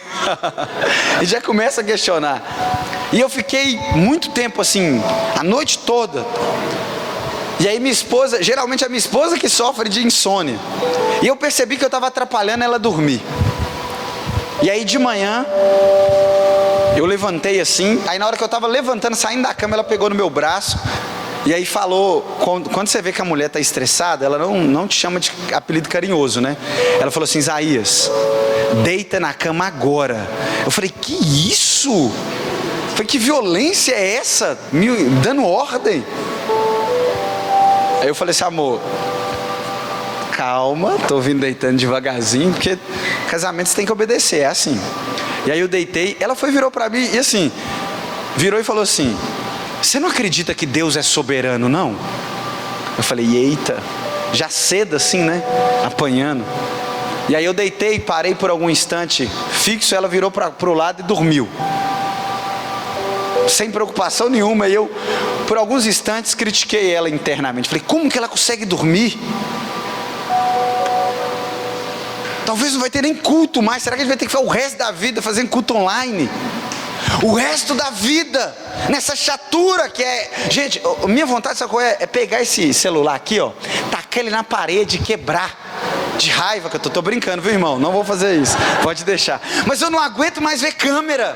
E já começa a questionar. E eu fiquei muito tempo assim, a noite toda. E aí minha esposa, geralmente é a minha esposa que sofre de insônia, e eu percebi que eu estava atrapalhando ela dormir. E aí de manhã eu levantei assim, aí na hora que eu estava levantando, saindo da cama, ela pegou no meu braço e aí falou, quando você vê que a mulher está estressada, ela não te chama de apelido carinhoso, né? Ela falou assim: Isaías, deita na cama agora. Eu falei: que isso? Eu falei: que violência é essa? Me dando ordem. Aí eu falei assim: amor, calma, tô vindo deitando devagarzinho, porque casamento você tem que obedecer, é assim. E aí eu deitei, ela virou pra mim e assim, virou e falou assim: você não acredita que Deus é soberano, não? Eu falei: eita, já cedo assim, né? Apanhando. E aí eu deitei, parei por algum instante fixo, ela virou pro lado e dormiu. Sem preocupação nenhuma. E eu, por alguns instantes, critiquei ela internamente. Falei: como que ela consegue dormir? Talvez não vai ter nem culto mais. Será que a gente vai ter que ficar o resto da vida fazendo culto online? O resto da vida nessa chatura que é... Gente, minha vontade, sabe qual é? É pegar esse celular aqui, ó, tacar ele na parede e quebrar. De raiva que eu tô brincando, viu, irmão? Não vou fazer isso, pode deixar. Mas eu não aguento mais ver câmera.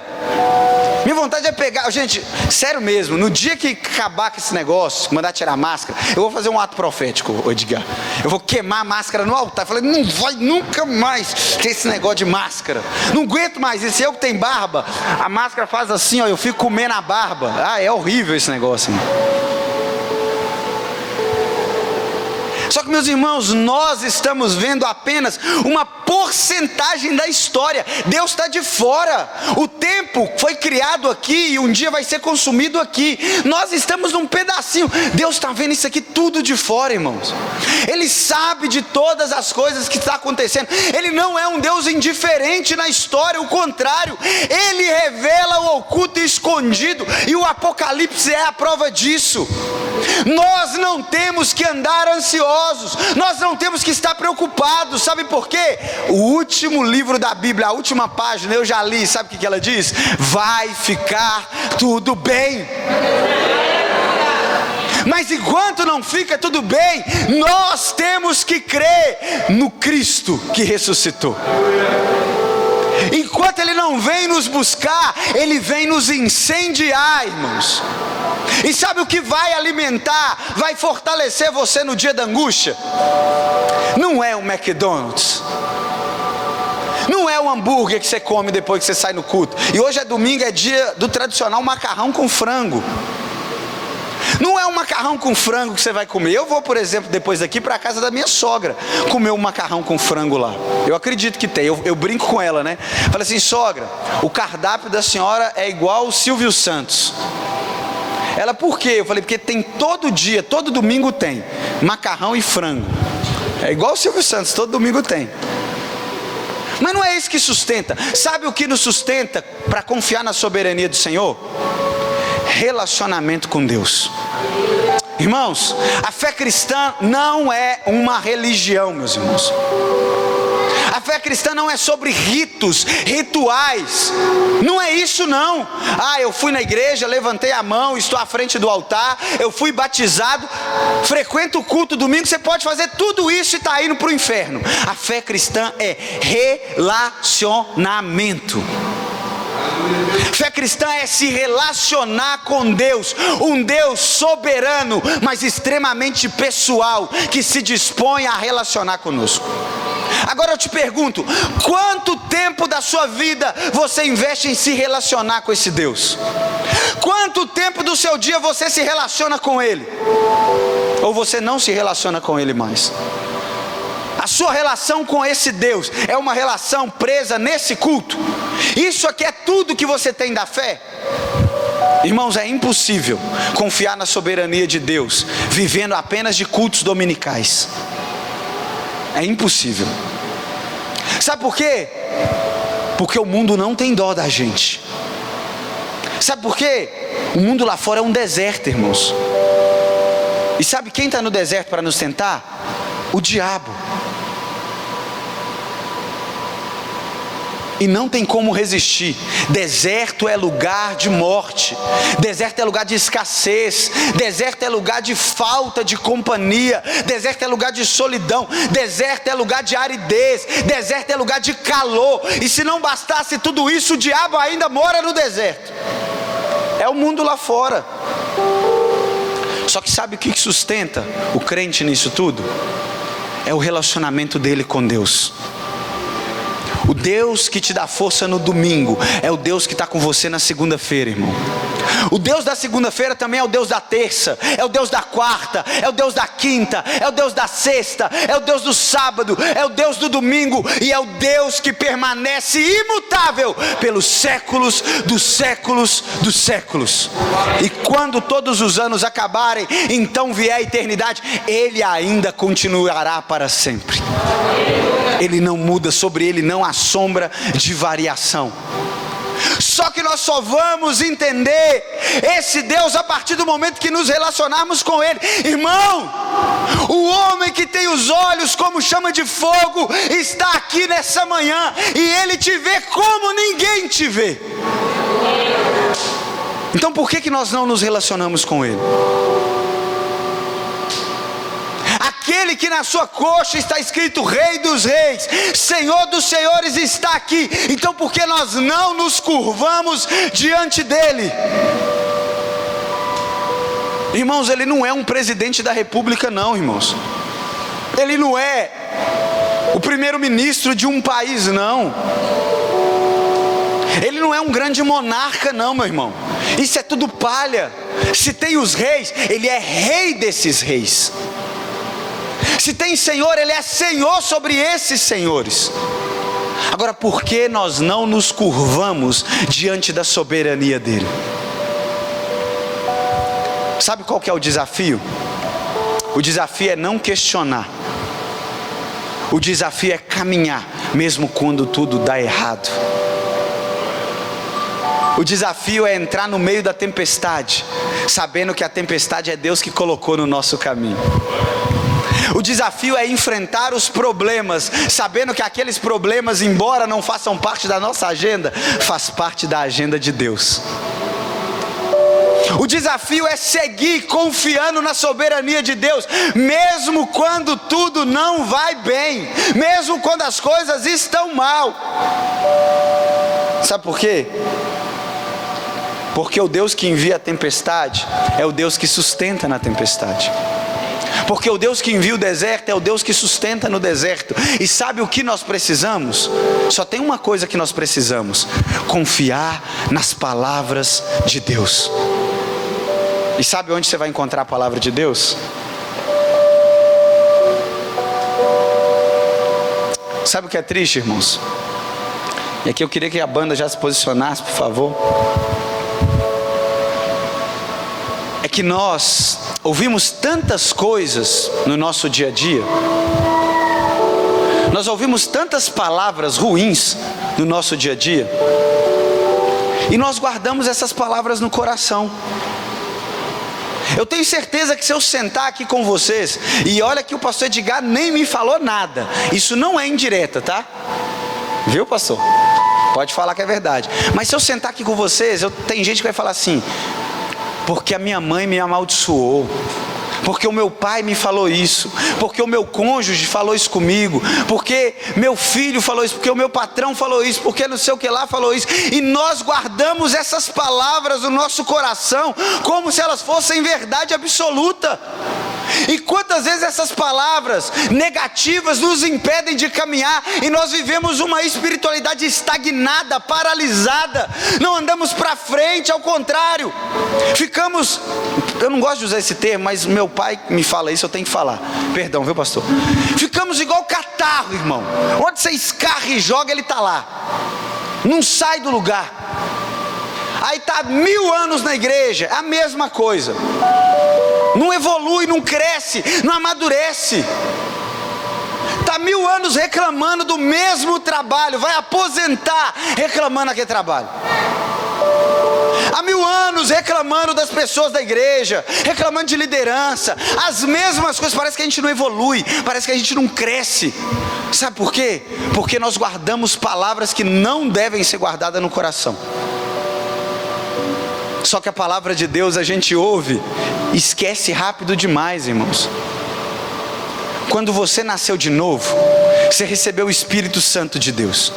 Minha vontade é pegar... Gente, sério mesmo, no dia que acabar com esse negócio, mandar tirar a máscara, eu vou fazer um ato profético, Edgar. Eu vou queimar a máscara no altar. Eu falei: não vai nunca mais ter esse negócio de máscara. Não aguento mais isso. Eu que tenho barba, a máscara faz assim, ó, eu fico comendo a barba. Ah, é horrível esse negócio, irmão. Só que, meus irmãos, nós estamos vendo apenas uma porcentagem da história. Deus está de fora. O tempo foi criado aqui e um dia vai ser consumido aqui. Nós estamos num pedacinho. Deus está vendo isso aqui tudo de fora, irmãos. Ele sabe de todas as coisas que estão acontecendo. Ele não é um Deus indiferente na história, o contrário. Ele revela o oculto e escondido, e o Apocalipse é a prova disso. Nós não temos que andar ansiosos, nós não temos que estar preocupados. Sabe por quê? O último livro da Bíblia, a última página, eu já li, sabe o que ela diz? Vai ficar tudo bem. Mas enquanto não fica tudo bem, nós temos que crer no Cristo que ressuscitou. Enquanto Ele não vem nos buscar, Ele vem nos incendiar, irmãos. E sabe o que vai alimentar, vai fortalecer você no dia da angústia? Não é o McDonald's, não é o hambúrguer que você come depois que você sai no culto. E hoje é domingo, é dia do tradicional macarrão com frango. Não é um macarrão com frango que você vai comer. Eu vou, por exemplo, depois daqui para a casa da minha sogra comer um macarrão com frango lá. Eu acredito que tem, eu brinco com ela, né? Falei assim: sogra, o cardápio da senhora é igual o Silvio Santos. Ela: por quê? Eu falei: porque tem todo dia, todo domingo tem macarrão e frango. É igual o Silvio Santos, todo domingo tem. Mas não é isso que sustenta. Sabe o que nos sustenta para confiar na soberania do Senhor? Relacionamento com Deus. Irmãos, a fé cristã não é uma religião, meus irmãos. A fé cristã não é sobre ritos, rituais. Não é isso, não. Ah, eu fui na igreja, levantei a mão, estou à frente do altar, eu fui batizado, frequento o culto domingo. Você pode fazer tudo isso e está indo para o inferno. A fé cristã é relacionamento. Fé cristã é se relacionar com Deus, um Deus soberano, mas extremamente pessoal, que se dispõe a relacionar conosco. Agora eu te pergunto, quanto tempo da sua vida você investe em se relacionar com esse Deus? Quanto tempo do seu dia você se relaciona com Ele? Ou você não se relaciona com Ele mais? A sua relação com esse Deus é uma relação presa nesse culto? Isso aqui é tudo que você tem da fé? Irmãos, é impossível confiar na soberania de Deus vivendo apenas de cultos dominicais. É impossível. Sabe por quê? Porque o mundo não tem dó da gente. Sabe por quê? O mundo lá fora é um deserto, irmãos. E sabe quem está no deserto para nos tentar? O diabo. E não tem como resistir. Deserto é lugar de morte, deserto é lugar de escassez, deserto é lugar de falta de companhia, deserto é lugar de solidão, deserto é lugar de aridez, deserto é lugar de calor. E se não bastasse tudo isso, o diabo ainda mora no deserto. É o mundo lá fora. Só que sabe o que sustenta o crente nisso tudo? É o relacionamento dele com Deus. O Deus que te dá força no domingo é o Deus que está com você na segunda-feira, irmão. O Deus da segunda-feira também é o Deus da terça, é o Deus da quarta, é o Deus da quinta, é o Deus da sexta, é o Deus do sábado, é o Deus do domingo, e é o Deus que permanece imutável pelos séculos dos séculos dos séculos. E quando todos os anos acabarem, então vier a eternidade, Ele ainda continuará para sempre. Ele não muda, sobre Ele não há sombra de variação. Só que nós só vamos entender esse Deus a partir do momento que nos relacionarmos com Ele. Irmão, o homem que tem os olhos como chama de fogo está aqui nessa manhã, e Ele te vê como ninguém te vê. Então por que nós não nos relacionamos com Ele? Aquele que na sua coxa está escrito Rei dos Reis, Senhor dos Senhores está aqui. Então por que nós não nos curvamos diante dele? Irmãos, Ele não é um presidente da república não, irmãos. Ele não é o primeiro-ministro de um país não. Ele não é um grande monarca não, meu irmão. Isso é tudo palha. Se tem os reis, Ele é rei desses reis. Se tem Senhor, Ele é Senhor sobre esses senhores. Agora, por que nós não nos curvamos diante da soberania dEle? Sabe qual que é o desafio? O desafio é não questionar. O desafio é caminhar, mesmo quando tudo dá errado. O desafio é entrar no meio da tempestade, sabendo que a tempestade é Deus que colocou no nosso caminho. O desafio é enfrentar os problemas, sabendo que aqueles problemas, embora não façam parte da nossa agenda, faz parte da agenda de Deus. O desafio é seguir confiando na soberania de Deus, mesmo quando tudo não vai bem, mesmo quando as coisas estão mal. Sabe por quê? Porque o Deus que envia a tempestade é o Deus que sustenta na tempestade. Porque o Deus que envia o deserto é o Deus que sustenta no deserto. E sabe o que nós precisamos? Só tem uma coisa que nós precisamos: confiar nas palavras de Deus. E sabe onde você vai encontrar a palavra de Deus? Sabe o que é triste, irmãos? E aqui eu queria que a banda já se posicionasse, por favor. É que nós ouvimos tantas coisas no nosso dia a dia. Nós ouvimos tantas palavras ruins no nosso dia a dia. E nós guardamos essas palavras no coração. Eu tenho certeza que se eu sentar aqui com vocês, e olha que o pastor Edgar nem me falou nada, isso não é indireta, tá? Viu, pastor? Pode falar que é verdade. Mas se eu sentar aqui com vocês, tem gente que vai falar assim: porque a minha mãe me amaldiçoou, porque o meu pai me falou isso, porque o meu cônjuge falou isso comigo, porque meu filho falou isso, porque o meu patrão falou isso, porque não sei o que lá falou isso. E nós guardamos essas palavras no nosso coração como se elas fossem verdade absoluta. E quantas vezes essas palavras negativas nos impedem de caminhar, e nós vivemos uma espiritualidade estagnada, paralisada, não andamos para frente, ao contrário, ficamos, eu não gosto de usar esse termo, mas meu pai me fala isso, eu tenho que falar, perdão, viu pastor? Ficamos igual catarro, irmão, onde você escarra e joga, ele está lá, não sai do lugar. Aí está 1000 anos na igreja, é a mesma coisa, não evolui, não cresce, não amadurece. Está 1000 anos reclamando do mesmo trabalho, vai aposentar reclamando aquele trabalho. Há 1000 anos reclamando das pessoas da igreja, reclamando de liderança, as mesmas coisas, parece que a gente não evolui, parece que a gente não cresce. Sabe por quê? Porque nós guardamos palavras que não devem ser guardadas no coração. Só que a palavra de Deus a gente ouve, esquece rápido demais, irmãos. Quando você nasceu de novo, você recebeu o Espírito Santo de Deus.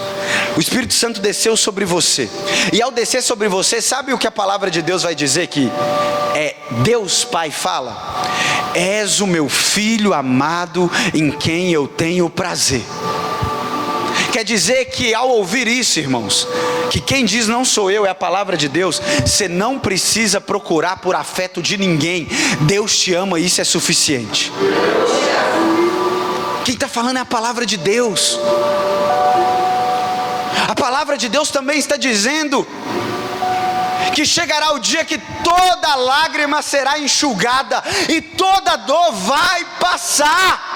O Espírito Santo desceu sobre você. E ao descer sobre você, sabe o que a palavra de Deus vai dizer que Deus Pai fala? És o meu filho amado em quem eu tenho prazer. Quer dizer que ao ouvir isso, irmãos, que quem diz não sou eu, é a palavra de Deus, você não precisa procurar por afeto de ninguém, Deus te ama e isso é suficiente. Quem está falando é a palavra de Deus. A palavra de Deus também está dizendo que chegará o dia que toda lágrima será enxugada e toda dor vai passar.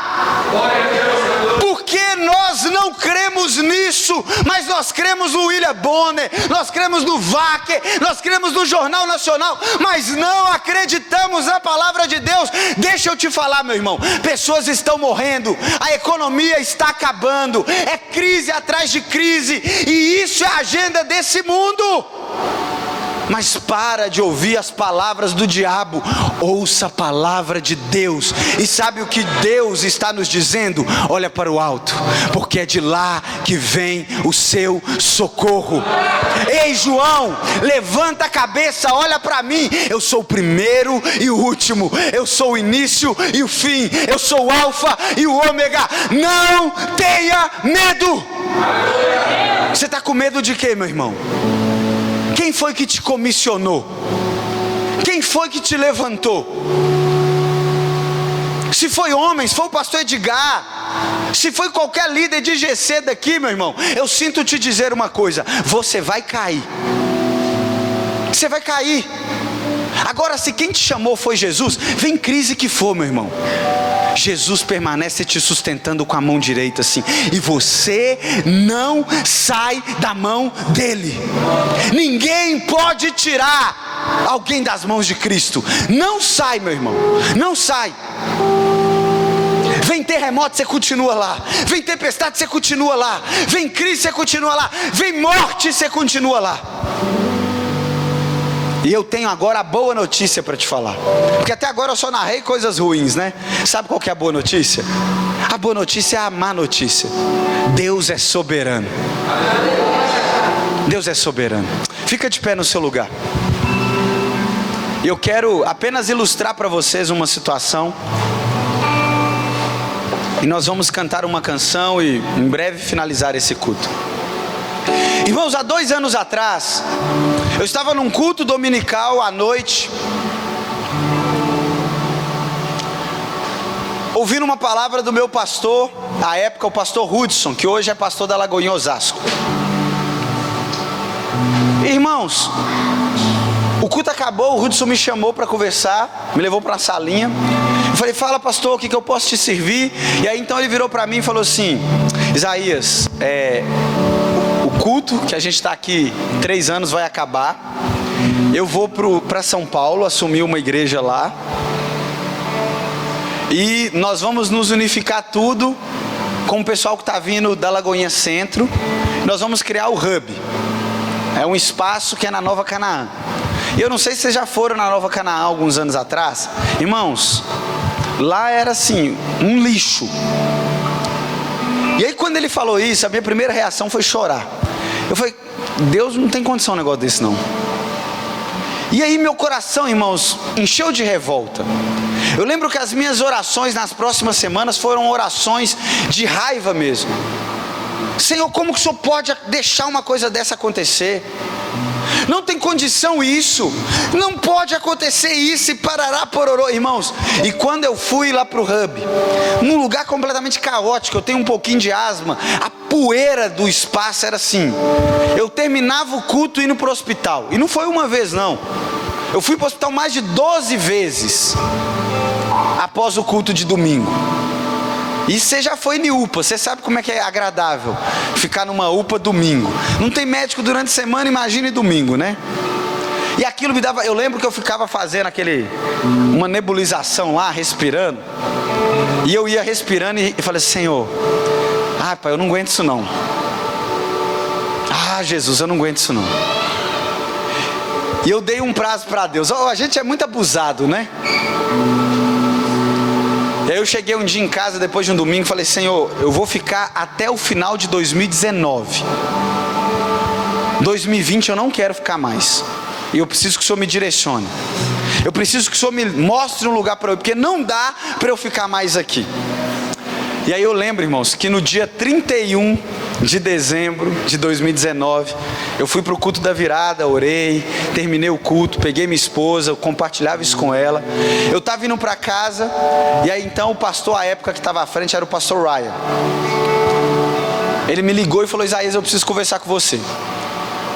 Porque nós não cremos nisso, mas nós cremos no William Bonner, nós cremos no Wacker, nós cremos no Jornal Nacional, mas não acreditamos na palavra de Deus. Deixa eu te falar, meu irmão, pessoas estão morrendo, a economia está acabando, é crise atrás de crise, e isso é a agenda desse mundo. Mas para de ouvir as palavras do diabo, ouça a palavra de Deus. E sabe o que Deus está nos dizendo? Olha para o alto, porque é de lá que vem o seu socorro. Ei João, levanta a cabeça, olha para mim. Eu sou o primeiro e o último, eu sou o início e o fim, eu sou o alfa e o ômega. Não tenha medo. Você está com medo de quê, meu irmão? Quem foi que te comissionou? Quem foi que te levantou? Se foi homem, se foi o pastor Edgar, se foi qualquer líder de GC daqui, meu irmão, eu sinto te dizer uma coisa: você vai cair. Você vai cair. Agora, se quem te chamou foi Jesus, vem crise que for, meu irmão, Jesus permanece te sustentando com a mão direita assim, e você não sai da mão dele. Ninguém pode tirar alguém das mãos de Cristo. Não sai, meu irmão, não sai. Vem terremoto, você continua lá. Vem tempestade, você continua lá. Vem crise, você continua lá. Vem morte, você continua lá. E eu tenho agora a boa notícia para te falar, porque até agora eu só narrei coisas ruins, né? Sabe qual que é a boa notícia? A boa notícia é a má notícia. Deus é soberano. Deus é soberano. Fica de pé no seu lugar. Eu quero apenas ilustrar para vocês uma situação, e nós vamos cantar uma canção e em breve finalizar esse culto. Irmãos, há 2 anos atrás, eu estava num culto dominical à noite, ouvindo uma palavra do meu pastor, à época o pastor Hudson, que hoje é pastor da Lagoinha Osasco. Irmãos, o culto acabou, o Hudson me chamou para conversar, me levou para uma salinha. Eu falei: fala pastor, o que eu posso te servir? E aí então ele virou para mim e falou assim: Isaías, o culto que a gente está aqui 3 anos vai acabar. Eu vou para São Paulo assumir uma igreja lá, e nós vamos nos unificar tudo com o pessoal que está vindo da Lagoinha Centro. Nós vamos criar o Hub. É um espaço que é na Nova Canaã. E eu não sei se vocês já foram na Nova Canaã alguns anos atrás. Irmãos, lá era assim, um lixo. E aí quando ele falou isso, a minha primeira reação foi chorar. Eu falei: Deus, não tem condição um negócio desse não. E aí meu coração, irmãos, encheu de revolta. Eu lembro que as minhas orações nas próximas semanas foram orações de raiva mesmo. Senhor, como que o Senhor pode deixar uma coisa dessa acontecer? Não tem condição isso, não pode acontecer isso, e parará pororô, irmãos. E quando eu fui lá para o hub, num lugar completamente caótico, eu tenho um pouquinho de asma, a poeira do espaço era assim, eu terminava o culto indo para o hospital, e não foi uma vez não, eu fui para o hospital mais de 12 vezes, após o culto de domingo. E você já foi em UPA, você sabe como é que é agradável ficar numa UPA domingo. Não tem médico durante a semana, imagine domingo, né? E aquilo me dava, eu lembro que eu ficava fazendo uma nebulização lá, respirando. E eu ia respirando e falei assim, Senhor, pai, eu não aguento isso não. Jesus, eu não aguento isso não. E eu dei um prazo para Deus. A gente é muito abusado, né? E aí eu cheguei um dia em casa, depois de um domingo, falei, Senhor, eu vou ficar até o final de 2019. 2020 eu não quero ficar mais. E eu preciso que o Senhor me direcione. Eu preciso que o Senhor me mostre um lugar para eu ir, porque não dá para eu ficar mais aqui. E aí eu lembro, irmãos, que no dia 31 de dezembro de 2019, eu fui para o culto da virada, orei, terminei o culto, peguei minha esposa, eu compartilhava isso com ela. Eu estava indo para casa, e aí então o pastor, à época que estava à frente, era o pastor Ryan. Ele me ligou e falou, Isaías, eu preciso conversar com você.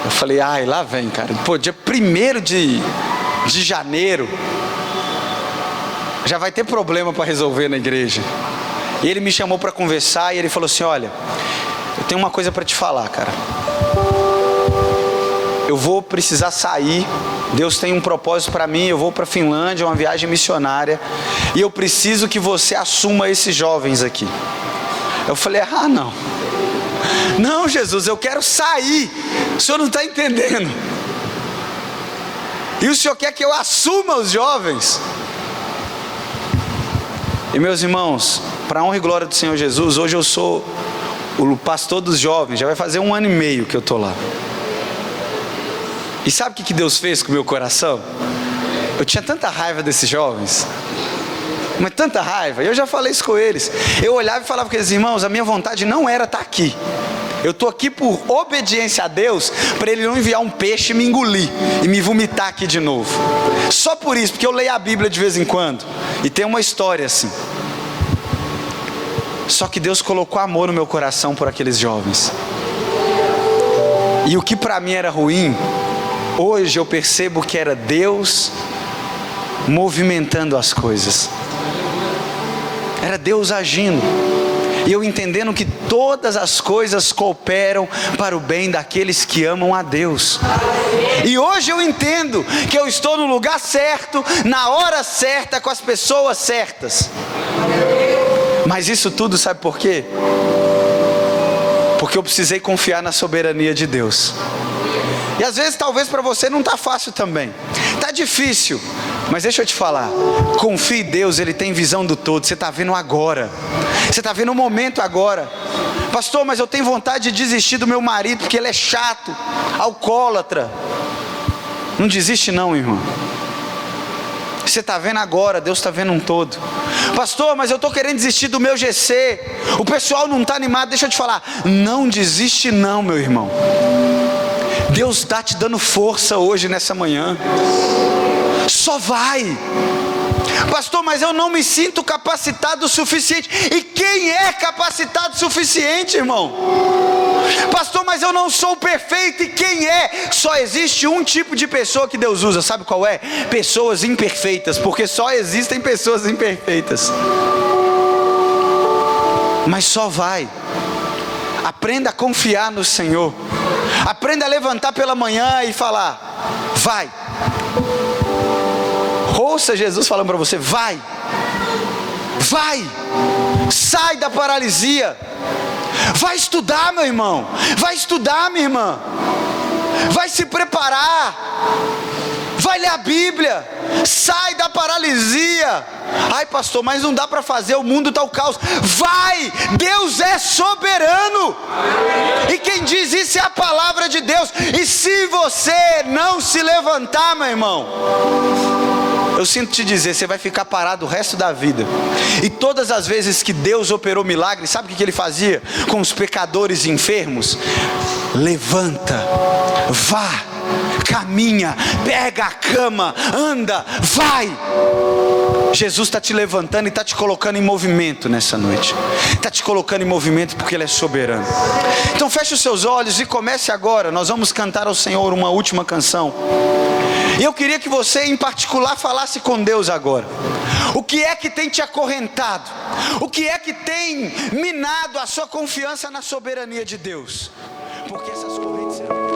Eu falei, lá vem, cara. Dia 1º de janeiro, já vai ter problema para resolver na igreja. E ele me chamou para conversar e ele falou assim, olha, eu tenho uma coisa para te falar, cara. Eu vou precisar sair, Deus tem um propósito para mim, eu vou para a Finlândia, uma viagem missionária, e eu preciso que você assuma esses jovens aqui. Eu falei, não, Jesus, eu quero sair, o Senhor não está entendendo. E o Senhor quer que eu assuma os jovens? E meus irmãos, para a honra e glória do Senhor Jesus, hoje eu sou o pastor dos jovens, já vai fazer 1 ano e meio que eu estou lá. E sabe o que Deus fez com o meu coração? Eu tinha tanta raiva desses jovens, mas tanta raiva, eu já falei isso com eles. Eu olhava e falava com eles, irmãos, a minha vontade não era estar aqui. Eu estou aqui por obediência a Deus, para Ele não enviar um peixe e me engolir, e me vomitar aqui de novo. Só por isso, porque eu leio a Bíblia de vez em quando, e tem uma história assim. Só que Deus colocou amor no meu coração por aqueles jovens. E o que para mim era ruim, hoje eu percebo que era Deus movimentando as coisas. Era Deus agindo. E eu entendendo que todas as coisas cooperam para o bem daqueles que amam a Deus. E hoje eu entendo que eu estou no lugar certo, na hora certa, com as pessoas certas. Mas isso tudo sabe por quê? Porque eu precisei confiar na soberania de Deus. E às vezes talvez para você não está fácil também, está difícil, mas deixa eu te falar, confie em Deus, Ele tem visão do todo. Você está vendo agora, você está vendo o momento agora. Pastor, mas eu tenho vontade de desistir do meu marido, porque ele é chato, alcoólatra. Não desiste não, irmão. Você está vendo agora, Deus está vendo um todo. Pastor, mas eu estou querendo desistir do meu GC, o pessoal não está animado. Deixa eu te falar, não desiste não, meu irmão. Deus está te dando força hoje, nessa manhã. Só vai. Pastor, mas eu não me sinto capacitado o suficiente. E quem é capacitado o suficiente, irmão? Pastor, mas eu não sou perfeito. E quem é? Só existe um tipo de pessoa que Deus usa. Sabe qual é? Pessoas imperfeitas. Porque só existem pessoas imperfeitas. Mas só vai. Aprenda a confiar no Senhor. Aprenda a levantar pela manhã e falar, vai. Ouça Jesus falando para você, vai. Vai. Sai da paralisia. Vai estudar, meu irmão. Vai estudar, minha irmã. Vai se preparar. Vai Olha a Bíblia, sai da paralisia. Ai pastor, mas não dá para fazer, o mundo está o caos. Vai, Deus é soberano. E quem diz isso é a palavra de Deus. E se você não se levantar, meu irmão, eu sinto te dizer, você vai ficar parado o resto da vida. E todas as vezes que Deus operou milagres, sabe o que ele fazia com os pecadores enfermos? Levanta, vá, caminha, pega a cama, anda, vai. Jesus está te levantando e está te colocando em movimento nessa noite. Está te colocando em movimento porque Ele é soberano. Então feche os seus olhos e comece agora. Nós vamos cantar ao Senhor uma última canção. E eu queria que você em particular falasse com Deus agora. O que é que tem te acorrentado? O que é que tem minado a sua confiança na soberania de Deus? Porque essas correntes serão...